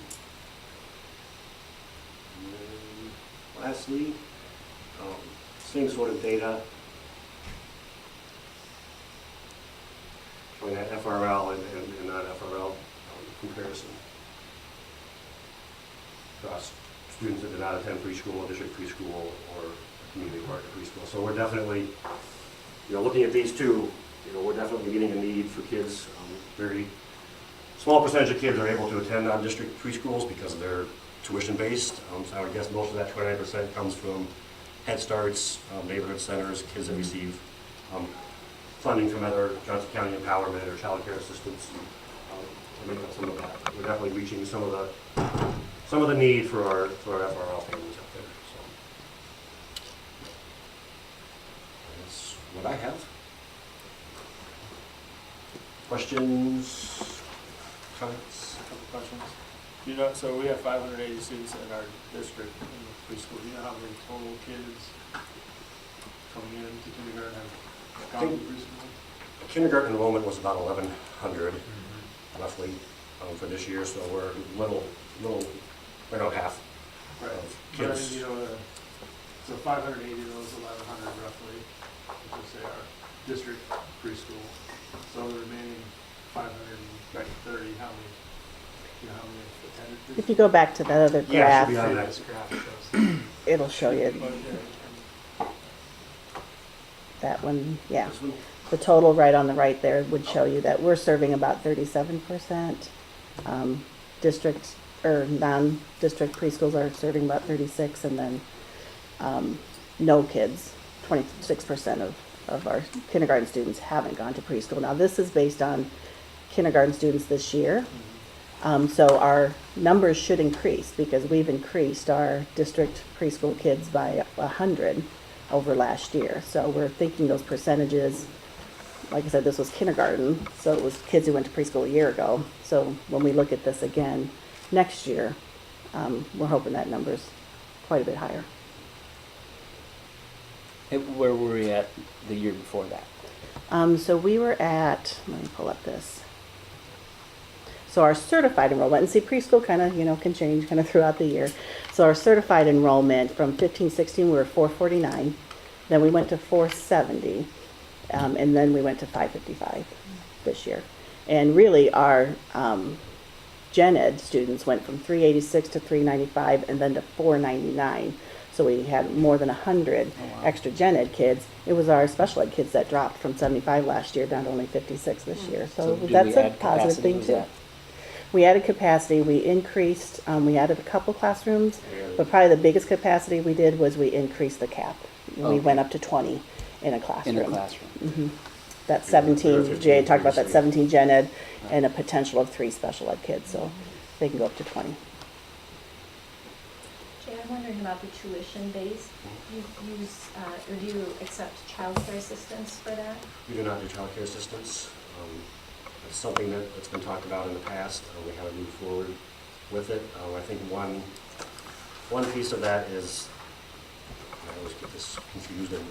Lastly, same sort of data showing that FRL and non-FRL comparison across students that did not attend preschool, district preschool, or community partner preschool. So we're definitely, looking at these two, we're definitely meeting a need for kids. Very small percentage of kids are able to attend non-district preschools because they're tuition-based. So I would guess most of that 29% comes from Head Starts, neighborhood centers, kids that receive funding from other Johnson County Empowerment or Child Care Assistance to make up some of that. We're definitely reaching some of the need for our FRL families out there. So that's what I have. Questions, comments? A couple questions. So we have 580 students in our district in the preschool. Do you know how many total kids coming into kindergarten have gone to preschool? Kindergarten enrollment was about 1,100, roughly, for this year. So we're little, right on half Right. of But kids. so 580 of those 1,100 roughly, which is say our district preschool. So the remaining 530, how many? How many attended preschool? If you go back to that other Yeah, it graph, should be on This graph shows. it'll show you Okay. that one, yeah. This one? The total right on the right there would show you that we're serving about 37%. District or non-district preschools are serving about 36, and then no kids, 26% of our kindergarten students haven't gone to preschool. Now this is based on kindergarten students this year. So our numbers should increase because we've increased our district preschool kids by 100 over last year. So we're thinking those percentages, like I said, this was kindergarten, so it was kids who went to preschool a year ago. So when we look at this again next year, we're hoping that number's quite a bit higher. Where were we at the year before that? So we were at, let me pull up this. So our certified enrollment, and see preschool kind of, can change kind of throughout the year. So our certified enrollment from 15-16, we were 449. Then we went to 470, and then we went to 555 this year. And really, our gen ed students went from 386 to 395, and then to 499. So we had more than 100 extra gen ed kids. It was our special ed kids that dropped from 75 last year down to only 56 this year. So did that's we a add positive capacity? thing Was too. that- We added capacity, we increased, we added a couple classrooms, but probably the biggest capacity we did was we increased the cap. We Okay. went up to 20 in a classroom. In the classroom. Mhm. That's 17, Jay talked about that 17 gen ed and a potential of 3 special ed kids, so they can go up to 20. Jay, I'm wondering about the tuition base. Do you use, or do you accept childcare assistance for that? We do not do childcare assistance. It's something that's been talked about in the past. We haven't moved forward with it. I think one piece of that is, I always get this confused, and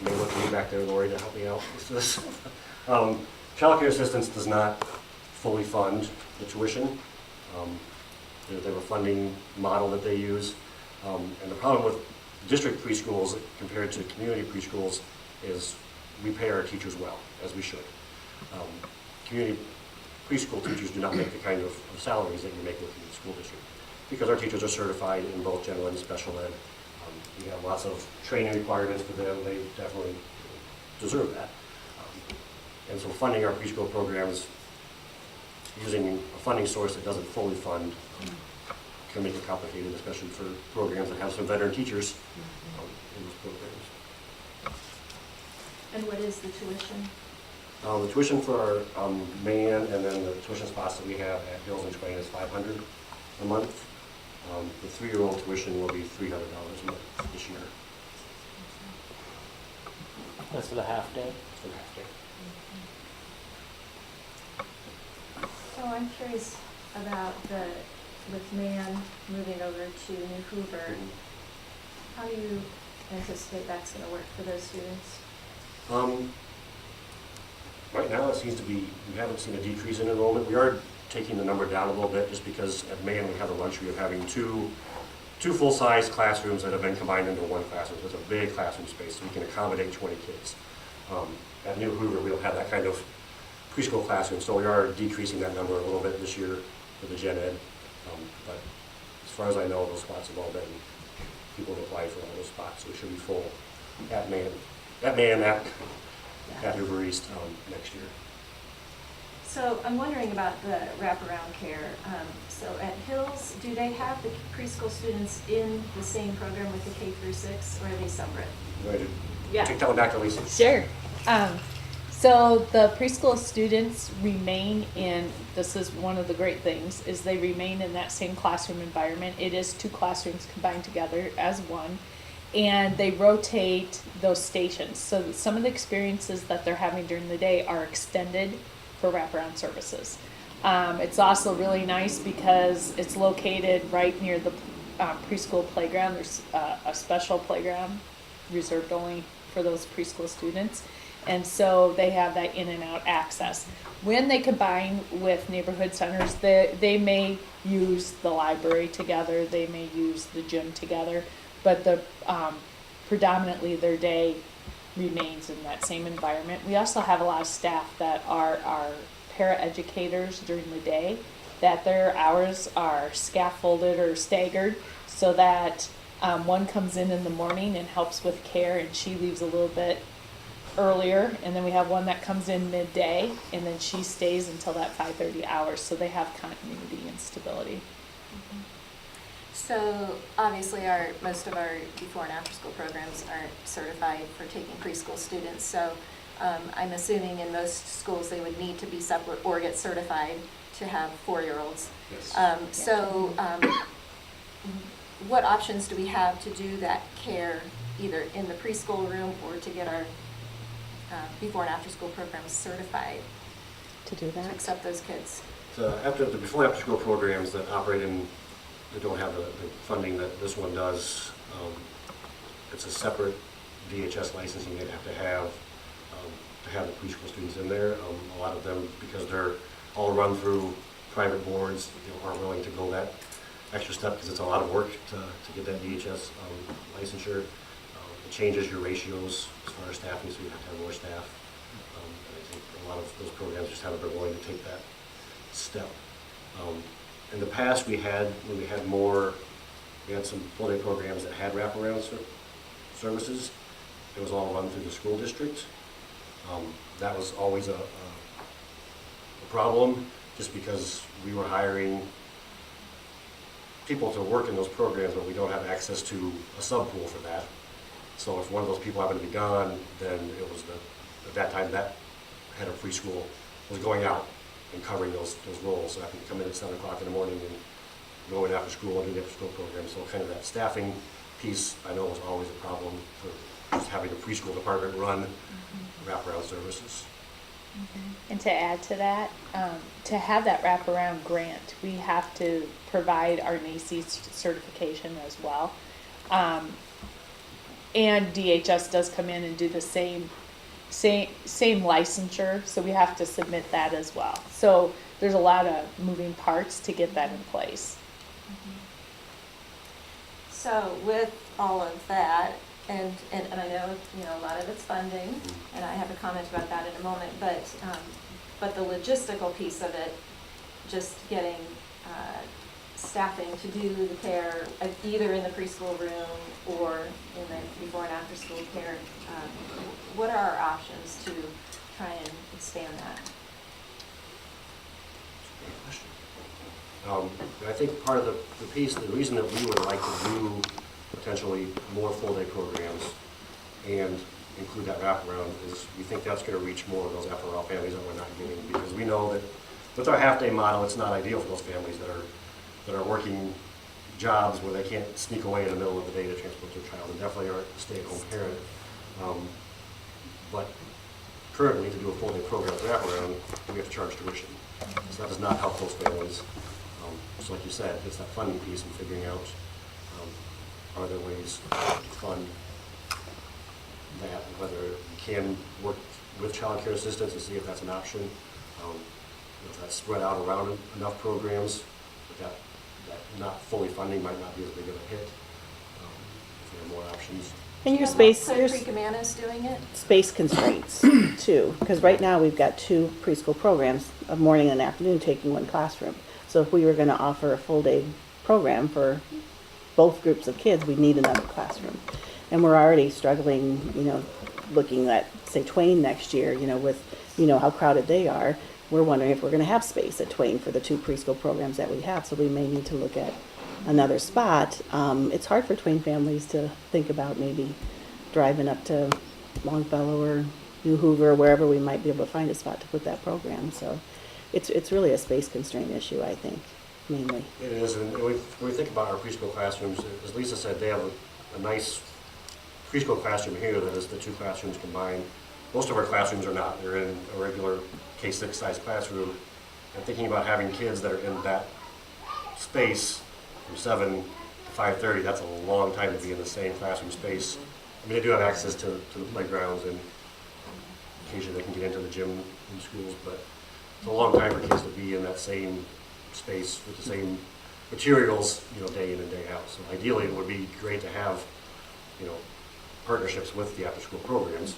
you may look at me back there, Lori, to help me out with this. Childcare assistance does not fully fund the tuition. They have a funding model that they use. And the problem with district preschools compared to community preschools is we pay our teachers well, as we should. Community preschool teachers do not make the kind of salaries that you make within the school district because our teachers are certified in both general ed and special ed. We have lots of training requirements for them. They definitely deserve that. And so funding our preschool programs using a funding source that doesn't fully fund can make it complicated, especially for programs that have some veteran teachers in those programs. And what is the tuition? The tuition for our man and then the tuition spots that we have at Hills and Twain is $500 a month. The 3-year-old tuition will be $300 a month this year. That's for the half day? For half day. So I'm curious about with Man moving over to New Hoover. How do you anticipate that's going to work for those students? Right now, it seems to be, we haven't seen a decrease in enrollment. We are taking the number down a little bit just because at Mayan we have the luxury of having two full-size classrooms that have been combined into one classroom. So it's a big classroom space, so we can accommodate 20 kids. At New Hoover, we don't have that kind of preschool classroom, so we are decreasing that number a little bit this year for the gen ed. But as far as I know, those spots have all been, people have applied for all those spots, so we should be full at Mayan, at Hoover East next year. So I'm wondering about the wraparound care. So at Hills, do they have the preschool students in the same program with the K through 6, or are they separate? Ready Yeah. to tell Dr. Lisa? Sure. So the preschool students remain in, this is one of the great things, is they remain in that same classroom environment. It is 2 classrooms combined together as one. And they rotate those stations. So that some of the experiences that they're having during the day are extended for wraparound services. It's also really nice because it's located right near the preschool playground. There's a special playground reserved only for those preschool students. And so they have that in and out access. When they combine with neighborhood centers, they may use the library together, they may use the gym together, but predominantly their day remains in that same environment. We also have a lot of staff that are paraeducators during the day, that their hours are scaffolded or staggered so that one comes in the morning and helps with care, and she leaves a little bit earlier, and then we have one that comes in midday, and then she stays until that 5:30 hours, so they have continuity and stability. So obviously most of our before and after school programs aren't certified for taking preschool students, so I'm assuming in most schools they would need to be separate or get certified to have 4-year-olds. Yes. What options do we have to do that care either in the preschool room or to get our before and after school programs certified To do to that? accept those kids? The before and after school programs that operate in, that don't have the funding that this one does, it's a separate DHS licensing they'd have to have the preschool students in there. A lot of them, because they're all run through private boards, aren't willing to go that extra step because it's a lot of work to get that DHS licensure. it changes your ratios as far as staffing, so you have to have more staff. And I think a lot of those programs just haven't been willing to take that step. In the past, when we had some full-day programs that had wraparound services. It was all run through the school district. That was always a problem, just because we were hiring people to work in those programs, but we don't have access to a sub-pool for that. So if one of those people happened to be gone, then it was at that time, that head of preschool was going out and covering those roles. So I could come in at 7 o'clock in the morning and go in after school and do the after school program. So kind of that staffing piece, I know, was always a problem for just having the preschool department run wraparound services. And to add to that, to have that wraparound grant, we have to provide our NACE certification as well. And DHS does come in and do the same licensure, so we have to submit that as well. So there's a lot of moving parts to get that in place. So with all of that, and I know, a lot of it's funding, and I have a comment about that in a moment, but the logistical piece of it, just getting staffing to do the care either in the preschool room or in the before and after school care, what are our options to try and expand that? I think part of the piece, the reason that we would like to do potentially more full-day programs and include that wraparound is we think that's going to reach more of those FRL families that we're not getting, because we know that with our half-day model, it's not ideal for those families that are working jobs where they can't sneak away in the middle of the day to transport their child, and definitely are a stay-at-home parent. But currently, to do a full-day program with wraparound, we have to charge tuition. So that does not help those families. So like you said, it's that funding piece and figuring out are there ways to fund that, whether you can work with child care assistants and see if that's an option. If that's spread out around enough programs, but that not fully funding might not be as big of a hit. If there are more options. And your space, Clear Creek Amana's doing it? space constraints too, because right now we've got 2 preschool programs, a morning and afternoon, taking 1 classroom. So if we were going to offer a full-day program for both groups of kids, we need another classroom. And we're already struggling, looking at, say, Twain next year, with, how crowded they are. We're wondering if we're going to have space at Twain for the 2 preschool programs that we have, so we may need to look at another spot. It's hard for Twain families to think about maybe driving up to Longfellow or New Hoover, wherever we might be able to find a spot to put that program. So it's really a space constraint issue, I think, mainly. It is, and when we think about our preschool classrooms, as Lisa said, they have a nice preschool classroom here that is the 2 classrooms combined. Most of our classrooms are not. They're in a regular K-6 size classroom. And thinking about having kids that are in that space from 7 to 5:30, that's a long time to be in the same classroom space. I mean, they do have access to the playgrounds, and occasionally they can get into the gym in schools, but it's a long time for kids to be in that same space with the same materials, day in and day out. So ideally, it would be great to have, partnerships with the after-school programs.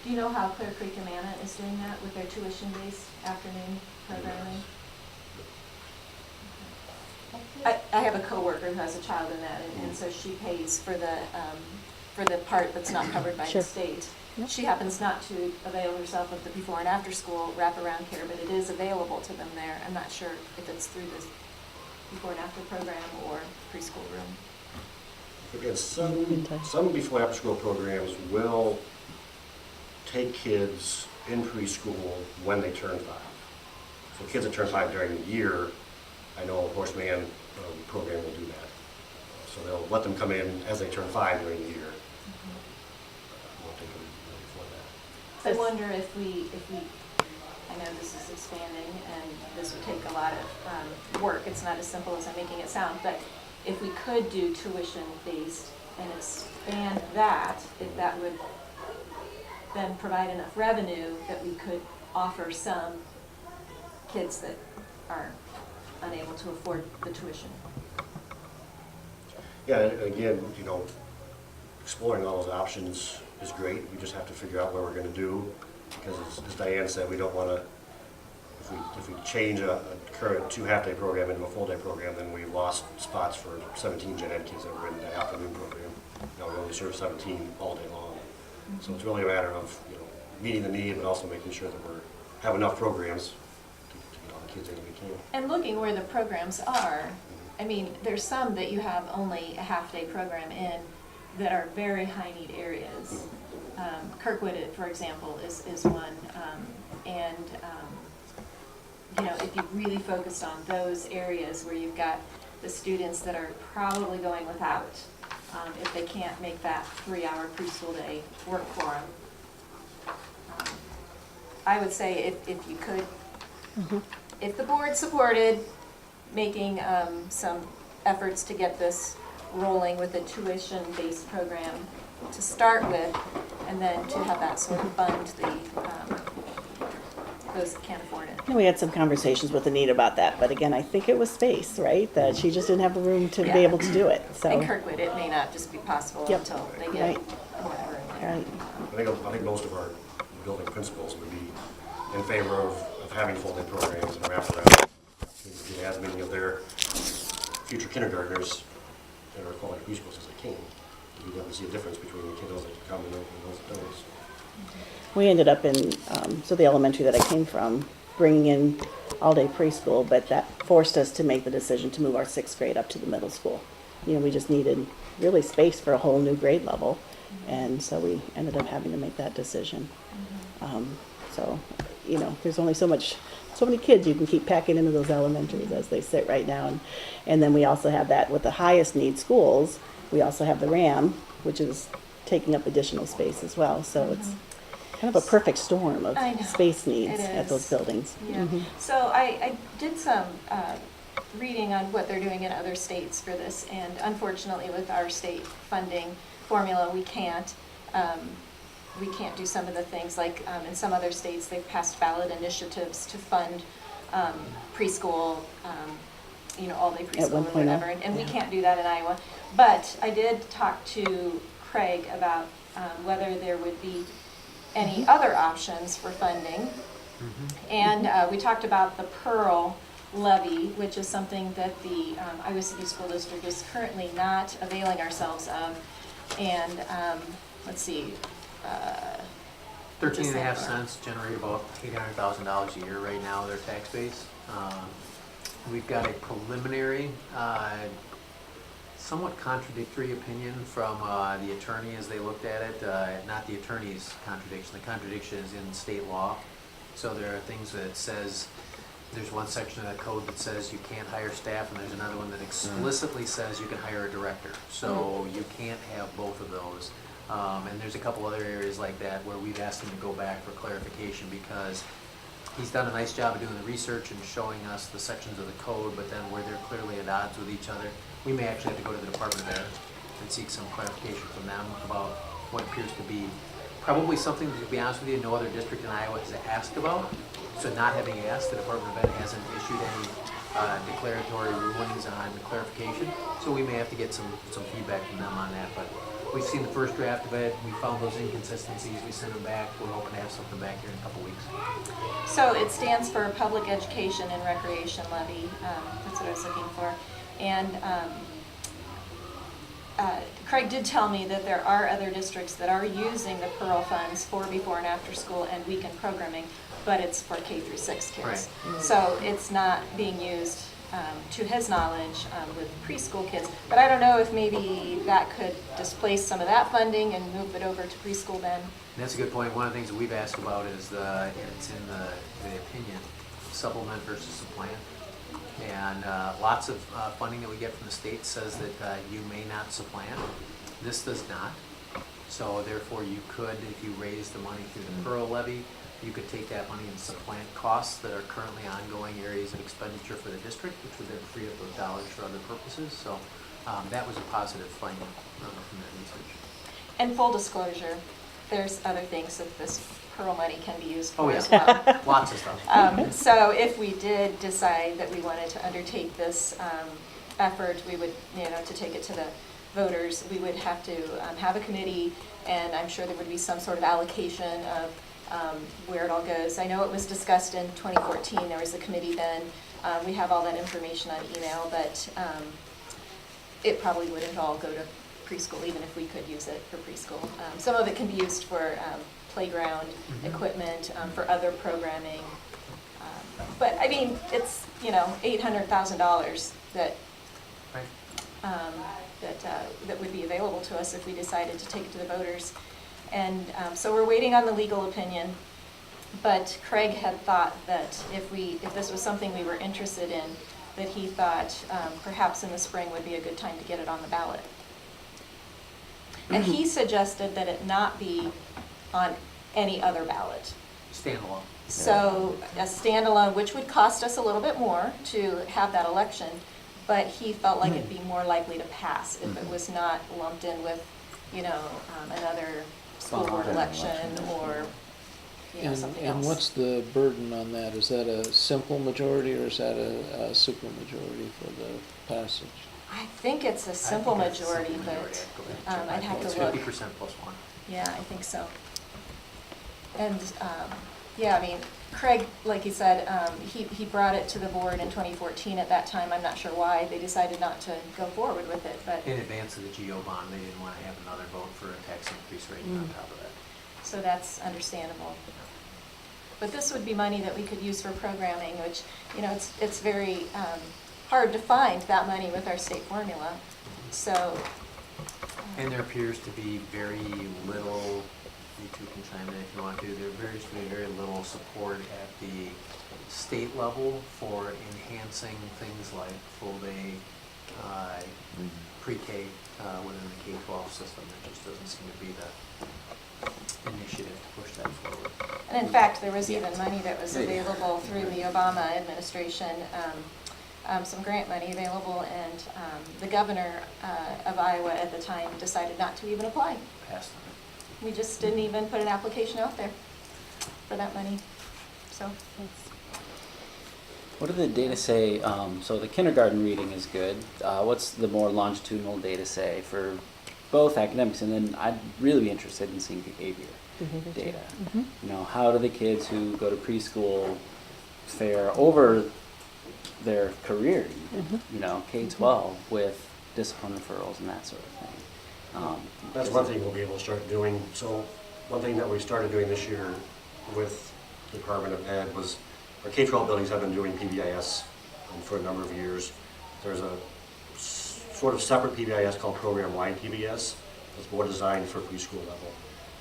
Do you know how Clear Creek Amana is doing that with their tuition-based afternoon programming? I have a coworker who has a child in that, and so she pays for the part that's not covered by Sure. the state. Yep. She happens not to avail herself of the before and after school wraparound care, but it is available to them there. I'm not sure if it's through the before and after program or preschool room. Again, some before after school programs will take kids in preschool when they turn 5. So kids that turn 5 during the year, I know Horseman program will do that. So they'll let them come in as they turn 5 during the year. Won't take them before that. I wonder if we, I know this is expanding and this would take a lot of work. It's not as simple as I'm making it sound, but if we could do tuition-based and expand that, if that would then provide enough revenue that we could offer some kids that are unable to afford the tuition. Yeah, and again, exploring all those options is great. We just have to figure out what we're going to do, because as Diane said, we don't want to, if we change a current 2 half-day program into a full-day program, then we've lost spots for 17 gen ed kids that were in the afternoon program. Now we only serve 17 all day long. So it's really a matter of, you know, meeting the need, but also making sure that we have enough programs to get all the kids in we can. And looking where the programs are, I mean, there's some that you have only a half-day program in that are very high-need areas. Kirkwood, for example, is one, you know, if you really focused on those areas where you've got the students that are probably going without, if they can't make that 3-hour preschool day work for them. I would say if you could, if the board supported making some efforts to get this rolling with a tuition-based program to start with, and then to have that sort of fund those that can't afford it. And we had some conversations with Anita about that, but again, I think it was space, right? That she just didn't have the room to be Yeah. able to do it, so. In Kirkwood, it may not just be possible Yep. until they get Right. whatever in there. Right. I think most of our building principals would be in favor of having full-day programs and wraparound. To get as many of their future kindergartners that are quality preschools as they can. You definitely see a difference between the kiddos that come and those that don't. We ended up in, so the elementary that I came from, bringing in all-day preschool, but that forced us to make the decision to move our 6th grade up to the middle school. You know, we just needed really space for a whole new grade level, and so we ended up having to make that decision. So, you know, there's only so many kids you can keep packing into those elementaries as they sit right now. And then we also have that with the highest need schools, we also have the RAM, which is taking up additional space as well. So it's kind of a perfect storm of I know. space needs It at those is. buildings. Yeah. So I did some reading on what they're doing in other states for this, and unfortunately with our state funding formula, we can't do some of the things like in some other states they've passed ballot initiatives to fund preschool, you know, all-day preschool or 1.0, whatever, and we can't do that in Iowa. But I did talk to Craig about whether there would be any other options for funding. And we talked about the Pearl levy, which is something that the Iowa City School District is currently not availing ourselves of. And let's see. 13.5 cents generate about $800,000 a year right now, their tax base. We've got a preliminary, somewhat contradictory opinion from the attorney as they looked at it. Not the attorney's contradiction, the contradiction is in state law. So there are things that says, there's one section of the code that says you can't hire staff, and there's another one that explicitly says you can hire a director. So you can't have both of those. And there's a couple other areas like that where we've asked him to go back for clarification, because he's done a nice job of doing the research and showing us the sections of the code, but then where they're clearly at odds with each other, we may actually have to go to the Department of Ed and seek some clarification from them about what appears to be probably something that, to be honest with you, no other district in Iowa has asked about. So not having asked, the Department of Ed hasn't issued any declaratory rulings on clarification. So we may have to get some feedback from them on that. But we've seen the first draft of it. We found those inconsistencies. We sent them back. We're hoping to have something back here in a couple weeks. So it stands for Public Education and Recreation Levy. That's what I was looking for. And Craig did tell me that there are other districts that are using the Pearl funds for before and after school and weekend programming, but it's for K through 6 kids. Right. So it's not being used, to his knowledge, with preschool kids. But I don't know if maybe that could displace some of that funding and move it over to preschool then. And that's a good point. One of the things that we've asked about is and it's in the opinion, supplement versus supplant. And lots of funding that we get from the state says that you may not supplant. This does not. So therefore you could, if you raise the money through the Pearl levy, you could take that money and supplant costs that are currently ongoing areas of expenditure for the district, which would then free up those dollars for other purposes. So that was a positive finding from that research. And full disclosure, there's other things that this Pearl money can be used Oh, for yeah. as well. Lots of stuff. So if we did decide that we wanted to undertake this effort, we would, to take it to the voters, we would have to have a committee, and I'm sure there would be some sort of allocation of where it all goes. I know it was discussed in 2014, there was a committee then. We have all that information on email, but it probably wouldn't all go to preschool, even if we could use it for preschool. Some of it can be used for playground equipment, for other programming. But I mean, it's, $800,000 that that would be available to us if we decided to take it to the voters. And so we're waiting on the legal opinion. But Craig had thought that if this was something we were interested in, that he thought perhaps in the spring would be a good time to get it on the ballot. And he suggested that it not be on any other ballot. Standalone. So a standalone, which would cost us a little bit more to have that election, but he felt like it'd be more likely to pass if it was not lumped in with, another school board election or, something else. And what's the burden on that? Is that a simple majority or is that a super majority for the passage? I think it's a simple majority, but I'd have to look. 50% plus one. Yeah, I think so. And, Craig, like he said, he brought it to the board in 2014 at that time. I'm not sure why they decided not to go forward with it, but. In advance of the GO bond, they didn't want to have another vote for a tax increase rate on top of that. So that's understandable. But this would be money that we could use for programming, which, it's very hard to find that money with our state formula. So. And there appears to be very little, you two can chime in if you want to, there appears to be very little support at the state level for enhancing things like full-day pre-K within the K-12 system. There just doesn't seem to be the initiative to push that forward. And in fact, there was even money that was available through the Obama administration, some grant money available, and the governor of Iowa at the time decided not to even apply. Passed on it. We just didn't even put an application out there for that money, so. What do the data say? So the kindergarten reading is good. What's the more longitudinal data say for both academics? And then I'd really be interested in seeing behavior data. How do the kids who go to preschool fare over their career, K-12, with discipline referrals and that sort of thing? That's one thing we'll be able to start doing. So one thing that we started doing this year with the Department of Ed was our K-12 buildings have been doing PBIS for a number of years. There's a sort of separate PBIS called program-wide PBS that's more designed for preschool level.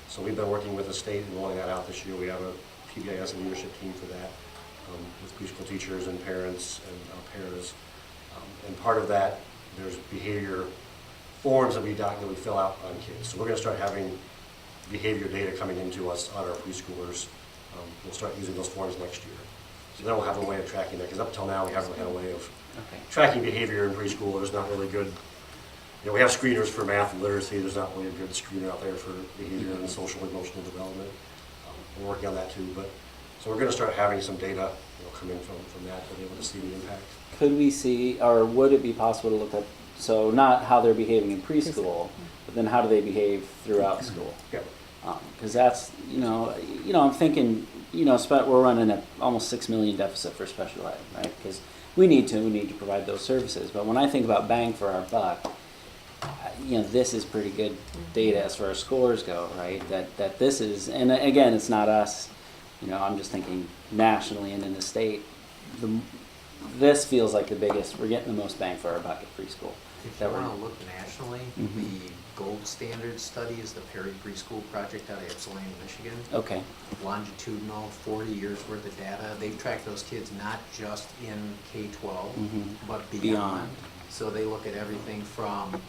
So we've been working with the state and rolling that out this year. We have a PBIS leadership team for that with preschool teachers and parents and paras. And part of that, there's behavior forms that we fill out on kids. So we're going to start having behavior data coming into us on our preschoolers. We'll start using those forms next year. So then we'll have a way of tracking that, because up until now we haven't had a way of tracking behavior in preschool. There's not really good, we have screeners for math and literacy. There's not really a good screener out there for behavior and social emotional development. We're working on that too. So we're going to start having some data come in from that to be able to see the impact. Could we see, or would it be possible to look at, so not how they're behaving in preschool, but then how do they behave throughout school? Because that's, I'm thinking, we're running an almost $6 million deficit for special ed, right? Because we need to provide those services. But when I think about bang for our buck, this is pretty good data as far as scores go, right? That this is, and again, it's not us. I'm just thinking nationally and in the state. This feels like the biggest. We're getting the most bang for our buck at preschool. If you want to look nationally, the gold standard study is the Perry Preschool Project out of Ypsilanti, Michigan. Okay. Longitudinal, 40 years worth of data. They've tracked those kids not just in K-12, but beyond. So they look at everything from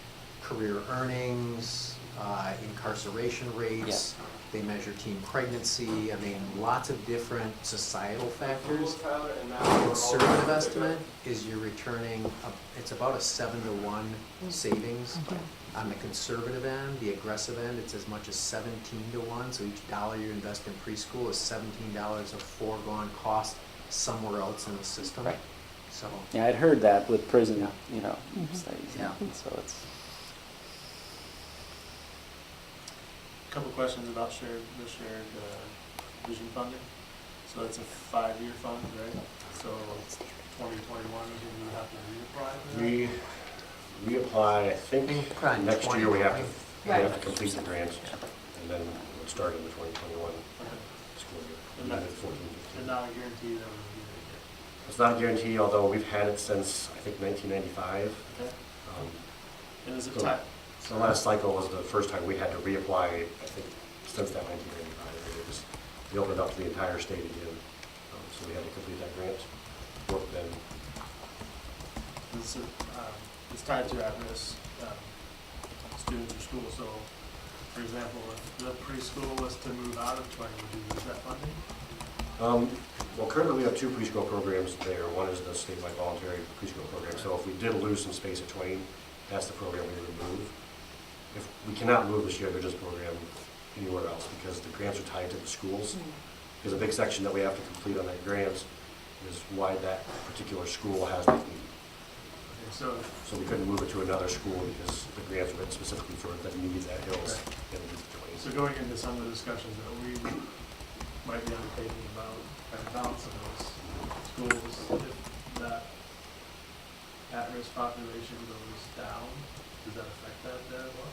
career earnings, incarceration rates. They measure teen pregnancy. Lots of different societal factors. The conservative estimate is you're returning, it's about a 7-to-1 savings. On the conservative end, the aggressive end, it's as much as 17-to-1. So each dollar you invest in preschool is $17 of foregone cost somewhere else in the system. Right. So I'd heard that with prison, studies. So it's. Couple questions about the shared vision funding. So it's a 5-year fund, right? So 2021, we have to reapply for that? We apply, I think, Probably next year we have to, Right. complete the grants, and then we'll start in the 2021 Okay. school year. And that's 14, 15. and not a guarantee that we'll be there. It's not a guarantee, although we've had it since, I think, 1995. Okay. Um, And is it So- time? The last cycle was the first time we had to reapply, I think, since that 1995. It was, we opened up to the entire state again, so we had to complete that grant work then. This is, it's tied to at-risk students or schools. So, for example, if the preschool was to move out of Twain, would you lose that funding? Well, currently we have 2 preschool programs there. One is the statewide voluntary preschool program. So if we did lose some space at Twain, that's the program we would move. If we cannot move the shared visions program anywhere else because the grants are tied to the schools. There's a big section that we have to complete on that grant is why that particular school has that need. Okay, so So we couldn't move it to another school because the grants were written specifically for the needs at Hills and Twain. So going into some of the discussions that we might be undertaking about kind of balancing those schools, if that at-risk population goes down, does that affect that there as well?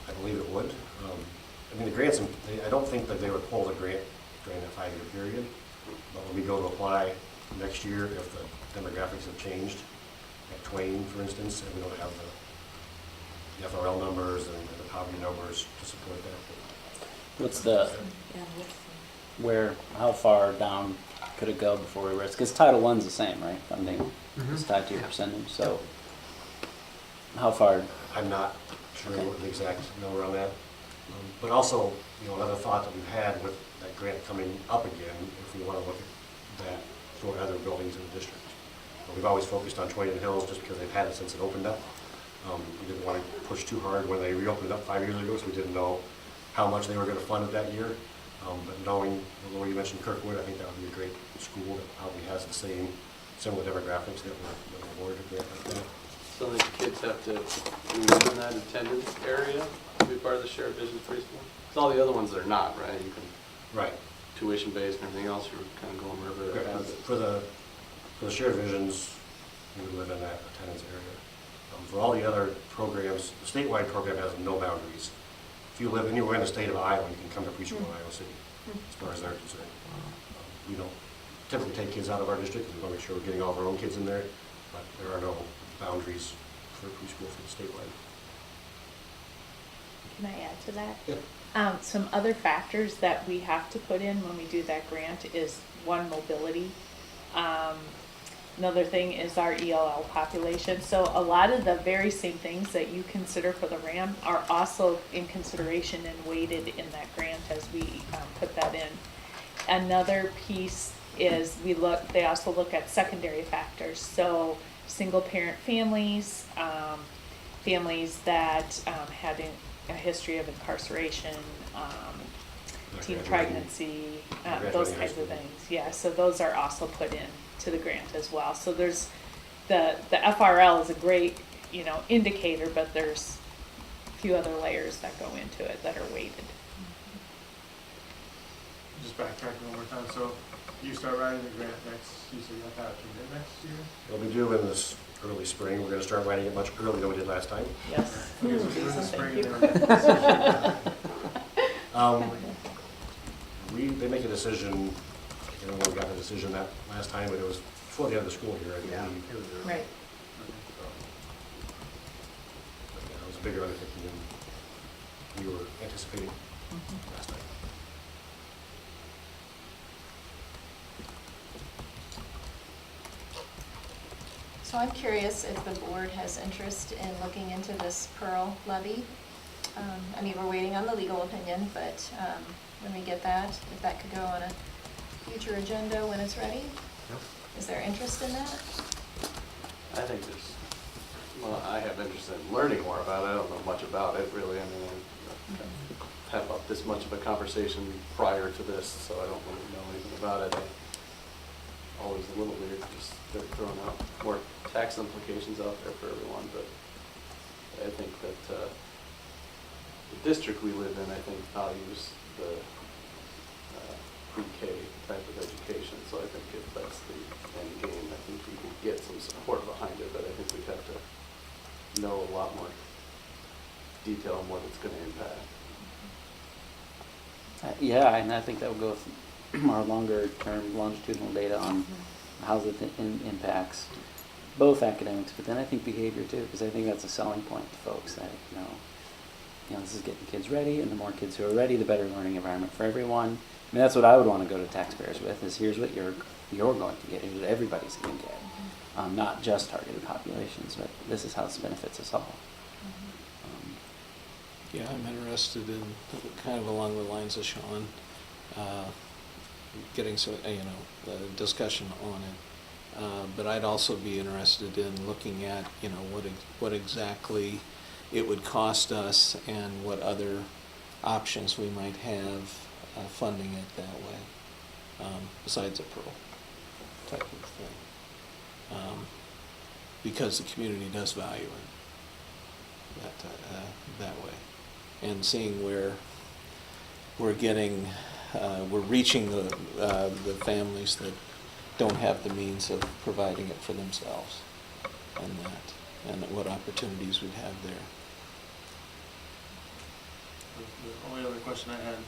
I believe it would. I mean, the grants, I don't think that they would pull the grant during that 5-year period. But when we go to apply next year, if the demographics have changed, at Twain, for instance, and we don't have the FRL numbers and the poverty numbers to support that. What's the, how far down could it go before we risk? Because Title I's the same, right? Funding is tied to your percentage, so how far? I'm not sure what the exact number on that. But also, another thought that we've had with that grant coming up again, if we want to look at that for other buildings in the district. We've always focused on Twain and Hills just because they've had it since it opened up. We didn't want to push too hard when they reopened it up 5 years ago, so we didn't know how much they were going to fund it that year. But knowing, although you mentioned Kirkwood, I think that would be a great school that probably has the similar demographics that would award a grant like that. So the kids have to live in that attendance area to be part of the shared vision preschool? Because all the other ones are not, right? You can Right. tuition-based and everything else, you're kind of going wherever it has it. For the shared visions, we would live in that attendance area. For all the other programs, the statewide program has no boundaries. If you live anywhere in the state of Iowa, you can come to preschool in Iowa City, as far as they're concerned. We don't typically take kids out of our district because we want to make sure we're getting all of our own kids in there, but there are no boundaries for preschool for the statewide. Can I add to that? Yeah. Some other factors that we have to put in when we do that grant is one, mobility. Another thing is our ELL population. So a lot of the very same things that you consider for the RAM are also in consideration and weighted in that grant as we put that in. Another piece is they also look at secondary factors. So single parent families, families that had a history of incarceration, teen pregnancy, those kinds of things. Yeah, so those are also put in to the grant as well. So there's the FRL is a great indicator, but there's a few other layers that go into it that are weighted. Just backtracking one more time. So you start writing the grant you said you have to have it next year? It'll be due in this early spring. We're going to start writing it much earlier than we did last time. Yes. Okay, so through the spring Thank and They make a decision. I don't know when we got the decision that last time, but it was before the end of the school year, I believe. Right. But, yeah, it was a bigger undertaking than we were anticipating last time. So I'm curious if the board has interest in looking into this Pearl levy. I mean, we're waiting on the legal opinion, but when we get that, if that could go on a future agenda when it's ready? Yep. Is there interest in that? I think well, I have interest in learning more about it. I don't know much about it, really. I mean, I have this much of a conversation prior to this, so I don't really know anything about it. Always a little weird, just they're throwing out more tax implications out there for everyone, but I think that the district we live in, I think, values the pre-K type of education, so I think if that's the end game, I think we could get some support behind it, but I think we'd have to know a lot more detail on what it's gonna impact. Yeah, and I think that would go with our longer term longitudinal data on how it impacts both academics, but then I think behavior too, because I think that's a selling point to folks that, this is getting kids ready, and the more kids who are ready, the better learning environment for everyone. I mean, that's what I would want to go to taxpayers with, is here's what you're going to get, here's what everybody's going to get. Not just targeted populations, but this is how this benefits us all. Yeah, I'm interested in, kind of along the lines of Sean, getting some, discussion on it. But I'd also be interested in looking at, what exactly it would cost us and what other options we might have funding it that way, besides a PEARL type of thing. Because the community does value it that way. And seeing where we're getting, we're reaching the families that don't have the means of providing it for themselves, and what opportunities we'd have there. The only other question I had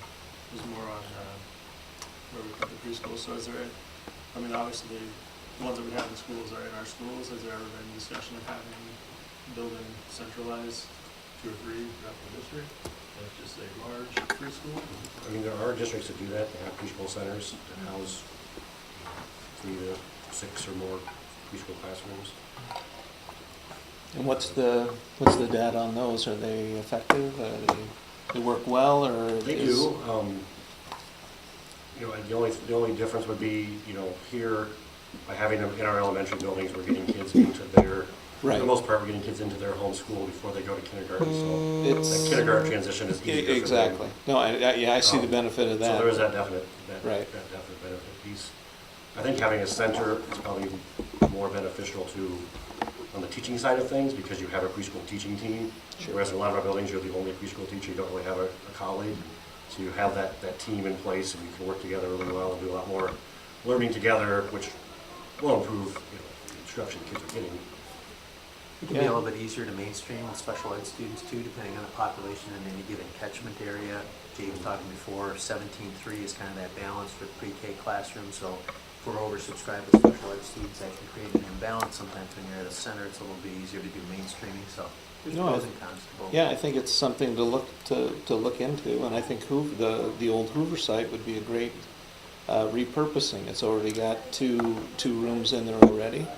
was more on where we put the preschool. So is there, obviously the ones that we have in schools are in our schools. Has there ever been discussion of having building centralized 2 or 3 throughout the district? That's just a large preschool? There are districts that do that. They have preschool centers that house 3 to 6 or more preschool classrooms. And what's the data on those? Are they effective? They work well, or they do? The only difference would be, here, by having them in our elementary buildings, we're getting kids into their, for the most part, we're getting kids into their home school before they go to kindergarten. So that kindergarten transition is easier. Exactly. No, I see the benefit of that. So there is that definite right. that definite benefit piece. I think having a center is probably more beneficial on the teaching side of things, because you have a preschool teaching team. Sure. Whereas in a lot of our buildings, you're the only preschool teacher. You don't really have a colleague. So you have that team in place, and you can work together really well and do a lot more learning together, which will improve the instruction kids are getting. It can be a little bit easier to mainstream with special ed students too, depending on the population in any given catchment area. Jay was talking before, 17.3 is kind of that balance for pre-K classrooms. So if we're oversubscribed with special ed students, that can create an imbalance. Sometimes when you're at a center, it's a little bit easier to do mainstreaming. So there's pros and cons to both. Yeah, I think it's something to look into, and I think the old Hoover site would be a great repurposing. It's already got two rooms in there already.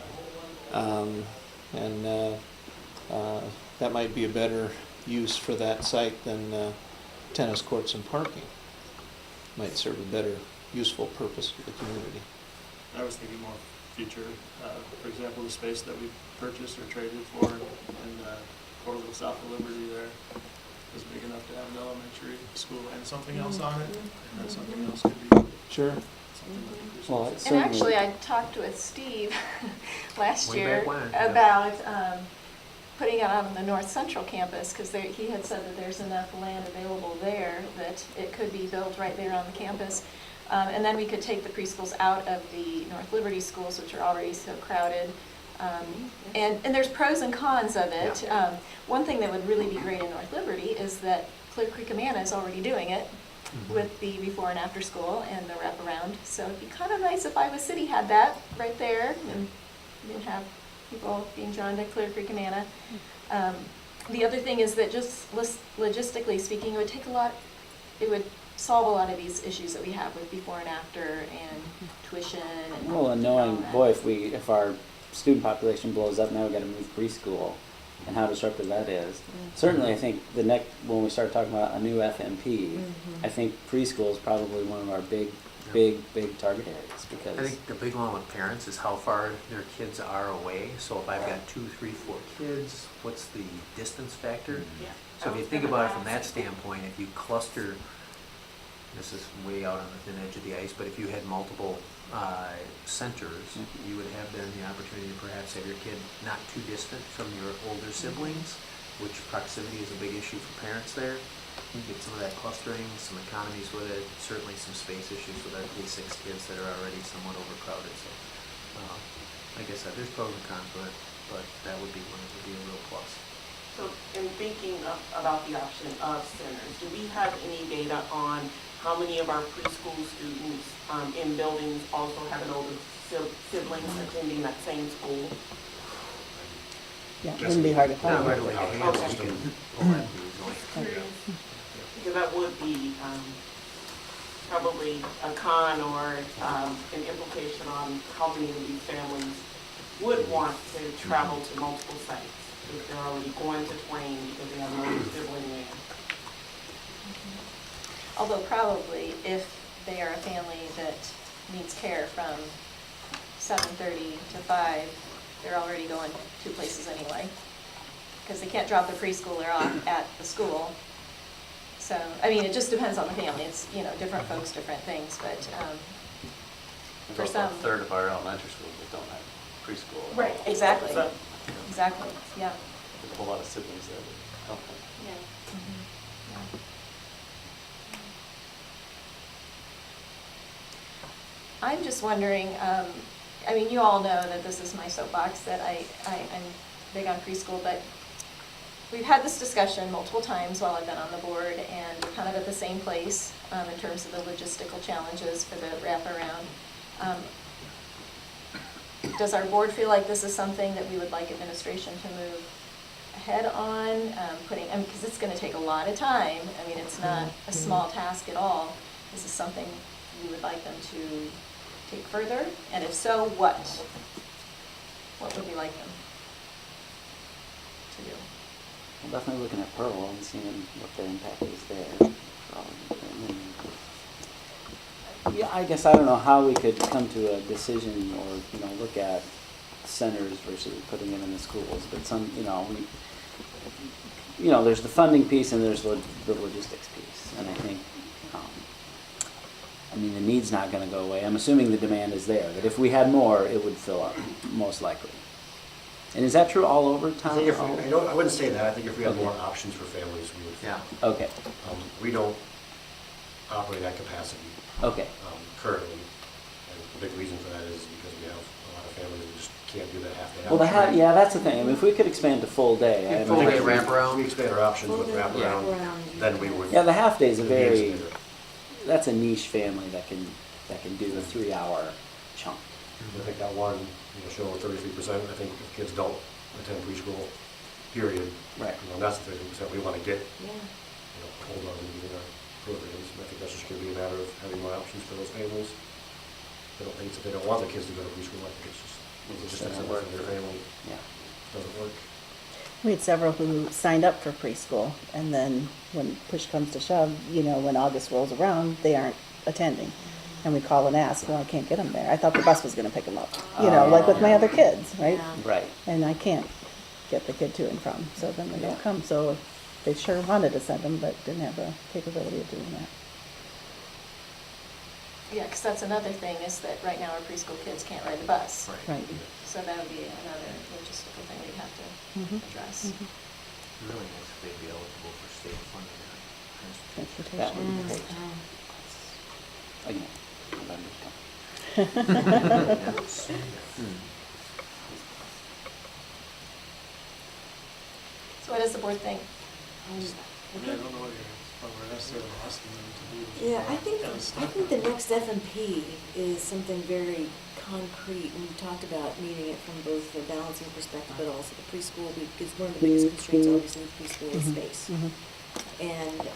And that might be a better use for that site than tennis courts and parking. Might serve a better, useful purpose for the community. I was thinking more future. For example, the space that we purchased or traded for in Portable south of Liberty there is big enough to have an elementary school and something else on it. And then something else could be. Sure. Well, and actually, I talked with Steve last Way year back when, about putting it out on the North Central campus, because he had said that there's enough land available there that it could be built right there on the campus. And then we could take the preschools out of the North Liberty schools, which are already so crowded. And there's pros and cons of it. Yeah. One thing that would really be great in North Liberty is that Clear Creek Amana is already doing it. With the before and after school and the wraparound. So it'd be kind of nice if Iowa City had that right there and didn't have people being drawn to Clear Creek Amana. The other thing is that just logistically speaking, it would solve a lot of these issues that we have with before and after and tuition. And well, and knowing, boy, if our student population blows up, now we've got to move preschool, and how disruptive that is. Certainly, I think when we start talking about a new FMP, I think preschool is probably one of our big target areas, because I think the big one with parents is how far their kids are away. So if I've got 2, 3, 4 kids, what's the distance factor? Yeah. So if you think about it from that standpoint, if you cluster, this is way out on the thin edge of the ice, but if you had multiple centers, you would have then the opportunity to perhaps have your kid not too distant from your older siblings, which proximity is a big issue for parents there. You get some of that clustering, some economies with it, certainly some space issues with our K-6 kids that are already somewhat overcrowded, so, like I said, there's pros and cons with it, but that would be one that would be a real plus. So in thinking about the option of centers, do we have any data on how many of our preschool students in buildings also have an older sibling attending that same school? Yeah, it wouldn't be hard to find. Not readily available, Okay. you can pull that easily. Because that would be probably a con or an implication on how many of these families would want to travel to multiple sites if they're already going to Twain because they have no sibling there. Although probably if they are a family that needs care from 7:30 to 5, they're already going 2 places anyway. Because they can't drop the preschooler off at the school. So, I mean, it just depends on the family. It's, different folks, different things, but for About some. a third of our elementary schools that don't have preschool. at Right, all. exactly. So- Exactly, yeah. There's a whole lot of siblings there that don't have. I'm just wondering, you all know that this is my soapbox, that I'm big on preschool, but we've had this discussion multiple times while I've been on the board, and we're kind of at the same place in terms of the logistical challenges for the wraparound. Does our board feel like this is something that we would like administration to move ahead on, because it's going to take a lot of time. It's not a small task at all. Is this something you would like them to take further? And if so, what? What would we like them to do? I'm definitely looking at Pearl and seeing what the impact is there. Yeah, I guess I don't know how we could come to a decision or, look at centers versus putting them in the schools, but there's the funding piece and there's the logistics piece, and I think, the need's not gonna go away. I'm assuming the demand is there, that if we had more, it would fill up, most likely. And is that true all over I town? think I wouldn't say that. I think if we had more options for families, we would. Yeah. Okay, We don't operate at capacity okay. currently. And the big reason for that is because we have a lot of families that just can't do that half day. Well, yeah, that's the thing. If we could expand to full day. Yeah, full day wraparound. If we expand our options with Full day wraparound, wraparound. then we would. Yeah, the half day is the needs very, there. that's a niche family that can do the 3-hour chunk. I think that one, show 33%, I think if kids don't attend preschool, period. Right. And that's the 30% we want to get, Yeah. hold on to our programs. And I think that's just going to be a matter of having more options for those families. They don't think, if they don't want their kids to go to preschool, I think it just doesn't work for their family. Yeah. Doesn't work. We had several who signed up for preschool, and then when push comes to shove, when August rolls around, they aren't attending. And we call and ask, well, I can't get them there. I thought the bus was gonna pick them up, like with my other kids, right? Yeah. Right. And I can't get the kid to and from, so then they don't come. So they sure wanted to send them, but didn't have the capability of doing that. Yeah, because that's another thing, is that right now our preschool kids can't ride the bus. Right. So that would be another logistical thing we'd have to address. Really nice if they'd be eligible for state funding on transportation. That Transportation. would be great. Again, So what does the board think? I don't know what we're necessarily asking them to do. Yeah, I think the next FMP is something very concrete, and we've talked about meeting it from both the balancing perspective, but also the preschool, because one of the biggest constraints obviously in preschool is space. And,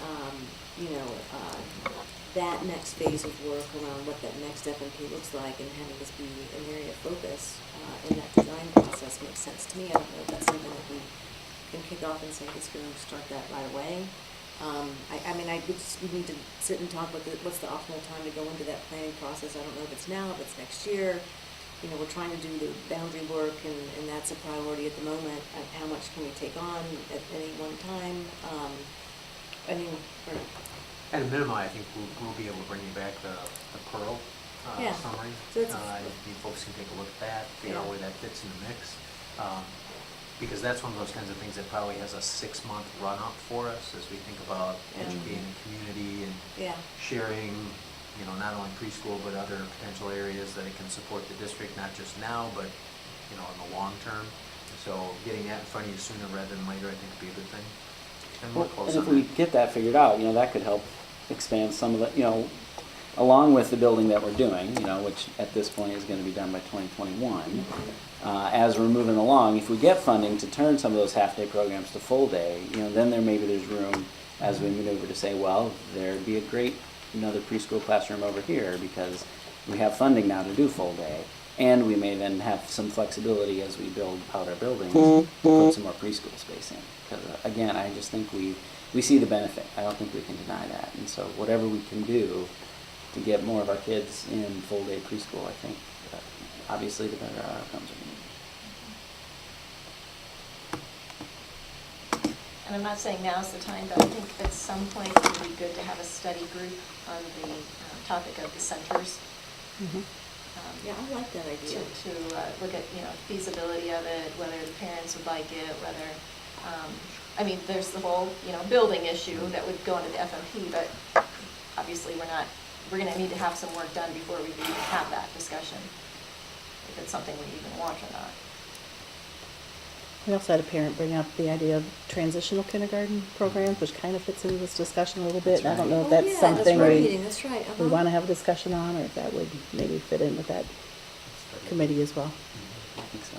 that next phase of work around what that next FMP looks like and having this be an area of focus in that design process makes sense to me. I don't know if that's something that we can kick off and say, let's go and start that right away. We need to sit and talk about what's the optimal time to go into that planning process. I don't know if it's now, if it's next year. We're trying to do the boundary work, and that's a priority at the moment. How much can we take on at any one time? At a minimum, I think we'll be able to bring you back the Pearl Yeah. summary. So it's- You folks can take a look at that, figure out where that fits in the mix. because that's one of those kinds of things that probably has a 6-month run-up for us as we think about educating the community and Yeah. sharing, you know, not only preschool, but other potential areas that it can support the district, not just now, but, you know, in the long term. So getting that in front of you sooner rather than later, I think would be a good thing. And we're Well, close and on if we that. get that figured out, you know, that could help expand some of the, you know, along with the building that we're doing, you know, which at this point is going to be done by 2021. As we're moving along, if we get funding to turn some of those half-day programs to full-day, you know, then maybe there's room as we maneuver to say, well, there'd be a great another preschool classroom over here because we have funding now to do full-day. And we may then have some flexibility as we build out our buildings to put some more preschool space in. Because again, I just think we see the benefit. I don't think we can deny that. And so whatever we can do to get more of our kids in full-day preschool, I think obviously the better our outcomes are going to be. And I'm not saying now's the time, but I think at some point it would be good to have a study group on the topic of the centers. Yeah, I like that idea. To look at, you know, feasibility of it, whether the parents would like it, whether, I mean, there's the whole, you know, building issue that would go into the FMP, but obviously we're gonna need to have some work done before we can even have that discussion, if it's something we even want or not. We also had a parent bring up the idea of transitional kindergarten programs, which kind of fits into this discussion a little bit. That's I don't know if Oh, that's yeah, something that's right. we want to have a discussion on, or if that would maybe fit in with that committee as well. I think so.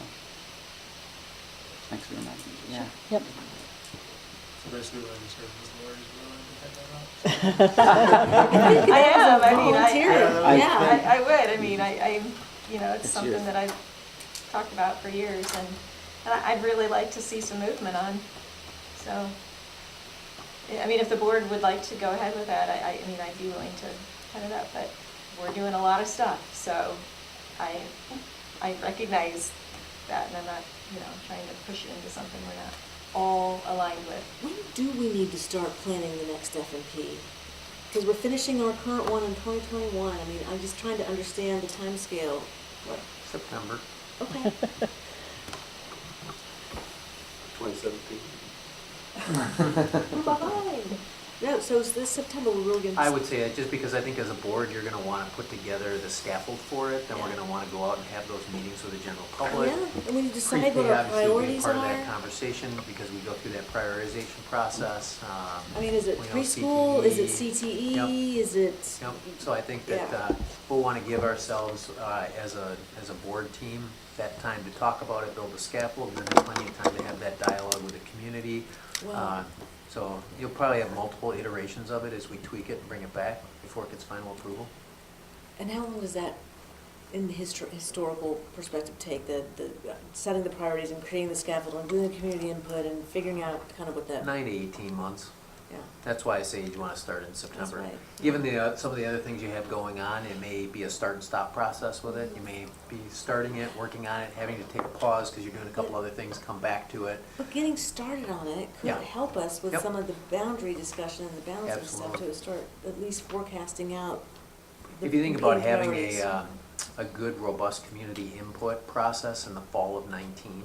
Thanks for reminding me. Yeah. Yep. So basically, what you said, Ms. Lori's willing to head that out? I am, I mean, Volunteer. I would, I mean, I, you know, it's It's something yours. that I've talked about for years, and I'd really like to see some movement on, so. I mean, if the board would like to go ahead with that, I mean, I'd be willing to head it up, but we're doing a lot of stuff, so I recognize that, and I'm not, you know, trying to push it into something we're not all aligned with. When do we need to start planning the next FMP? Because we're finishing our current one in 2021. I mean, I'm just trying to understand the timescale. What? September. Okay. 2017. We're behind. No, so it's this September we're really going to. I would say that just because I think as a board, you're gonna wanna put together the scaffold for it, then we're gonna wanna go out and have those meetings with the general public. Yeah, and we need to decide Pre-K what our obviously will be priorities part of are. that conversation, because we go through that prioritization process. I mean, is it we know preschool? Is it CTE. CTE? Yep. Is it? Yep, so I think that Yeah. we'll wanna give ourselves, as a board team, that time to talk about it, build a scaffold, and then there's plenty of time to have that dialogue with the community. Wow. So you'll probably have multiple iterations of it as we tweak it and bring it back before it gets final approval. And how long does that, in the historical perspective, take? The setting the priorities and creating the scaffold and doing the community input and figuring out kind of what that. 9 to 18 months. Yeah. That's why I say you want to start in September. right. Given some of the other things you have going on, it may be a start and stop process with it. You may be starting it, working on it, having to take a pause because you're doing a couple other things, come back to it. But getting started on it could Yeah. help us with Yep. some of the boundary discussion and the balancing stuff Absolutely. to start at least forecasting out. the If you think about competing having priorities. a good, robust community input process in the fall of 19,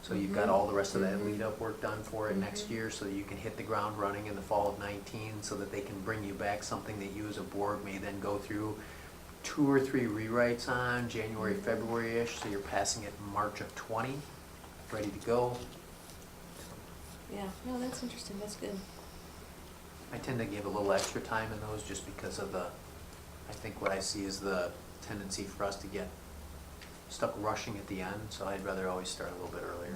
so you've got Mhm. all the rest of that lead-up work done for it next year, so that you can hit the ground running in the fall of 19, so that they can bring you back something that you as a board may then go through 2 or 3 rewrites on, January, February-ish, so you're passing it in March of 20, ready to go. Yeah, no, that's interesting, that's good. I tend to give a little extra time in those just because of I think what I see is the tendency for us to get stuck rushing at the end, so I'd rather always start a little bit earlier.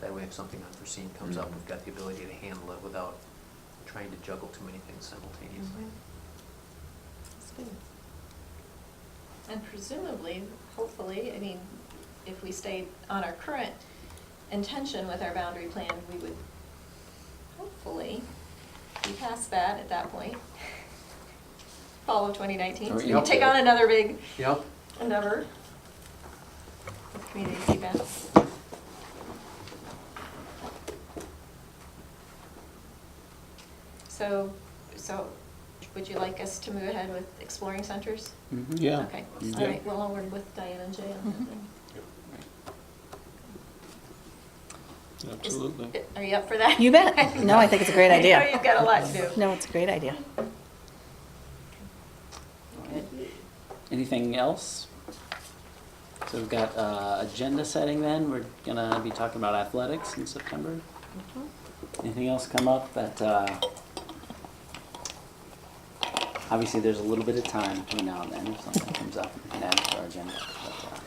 That way if something unforeseen comes up, we've got the ability to handle it without trying to juggle too many things simultaneously. That's good. And presumably, hopefully, I mean, if we stayed on our current intention with our boundary plan, we would hopefully be past that at that point. Fall of 2019, so we Yep. can take on another big Yep. endeavor with community feedback. So would you like us to move ahead with exploring centers? Yeah. Okay, You all do. right, well, I'll work with Diane and Jay on that then. Absolutely. Are you up for that? You bet. No, I think it's a great I know idea. you've got a lot to do. No, it's a great idea. Anything else? So we've got agenda setting then. We're gonna be talking about athletics in September. Anything else come up that, obviously there's a little bit of time between now and then if something comes up we can add it to our agenda. But,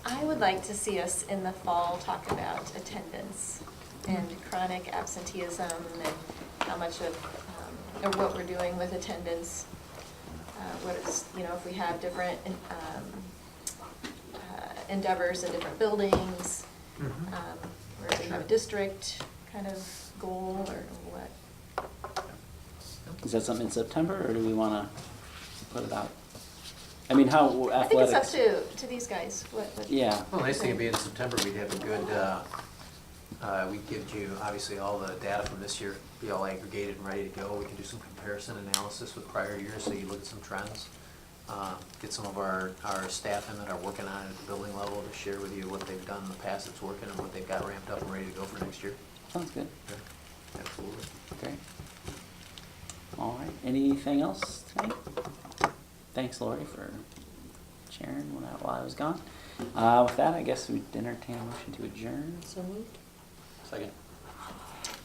I would like to see us in the fall talk about attendance and chronic absenteeism and how much of, or what we're doing with attendance. What is, if we have different endeavors in different buildings, or if we have a district kind of goal or what. is that something in September or do we wanna put it out? I mean, how I think it's athletics? up to these guys. What Yeah. Well, the nice thing would be in September, we'd have a good, we'd give you, obviously, all the data from this year, be all aggregated and ready to go. We can do some comparison analysis with prior years, so you look at some trends. Get some of our staff in that are working on it at the building level to share with you what they've done in the past that's working and what they've got ramped up and ready to go for next year. Sounds good. Yeah, absolutely. Great. All right, anything else tonight? Thanks, Lori, for sharing while I was gone. With that, I guess we'd entertain a motion to adjourn. So moved. Second.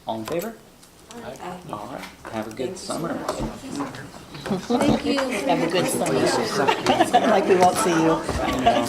All in favor? Aye. All right, have a good summer. Thank you. Have a good summer. Like we won't see you. You know.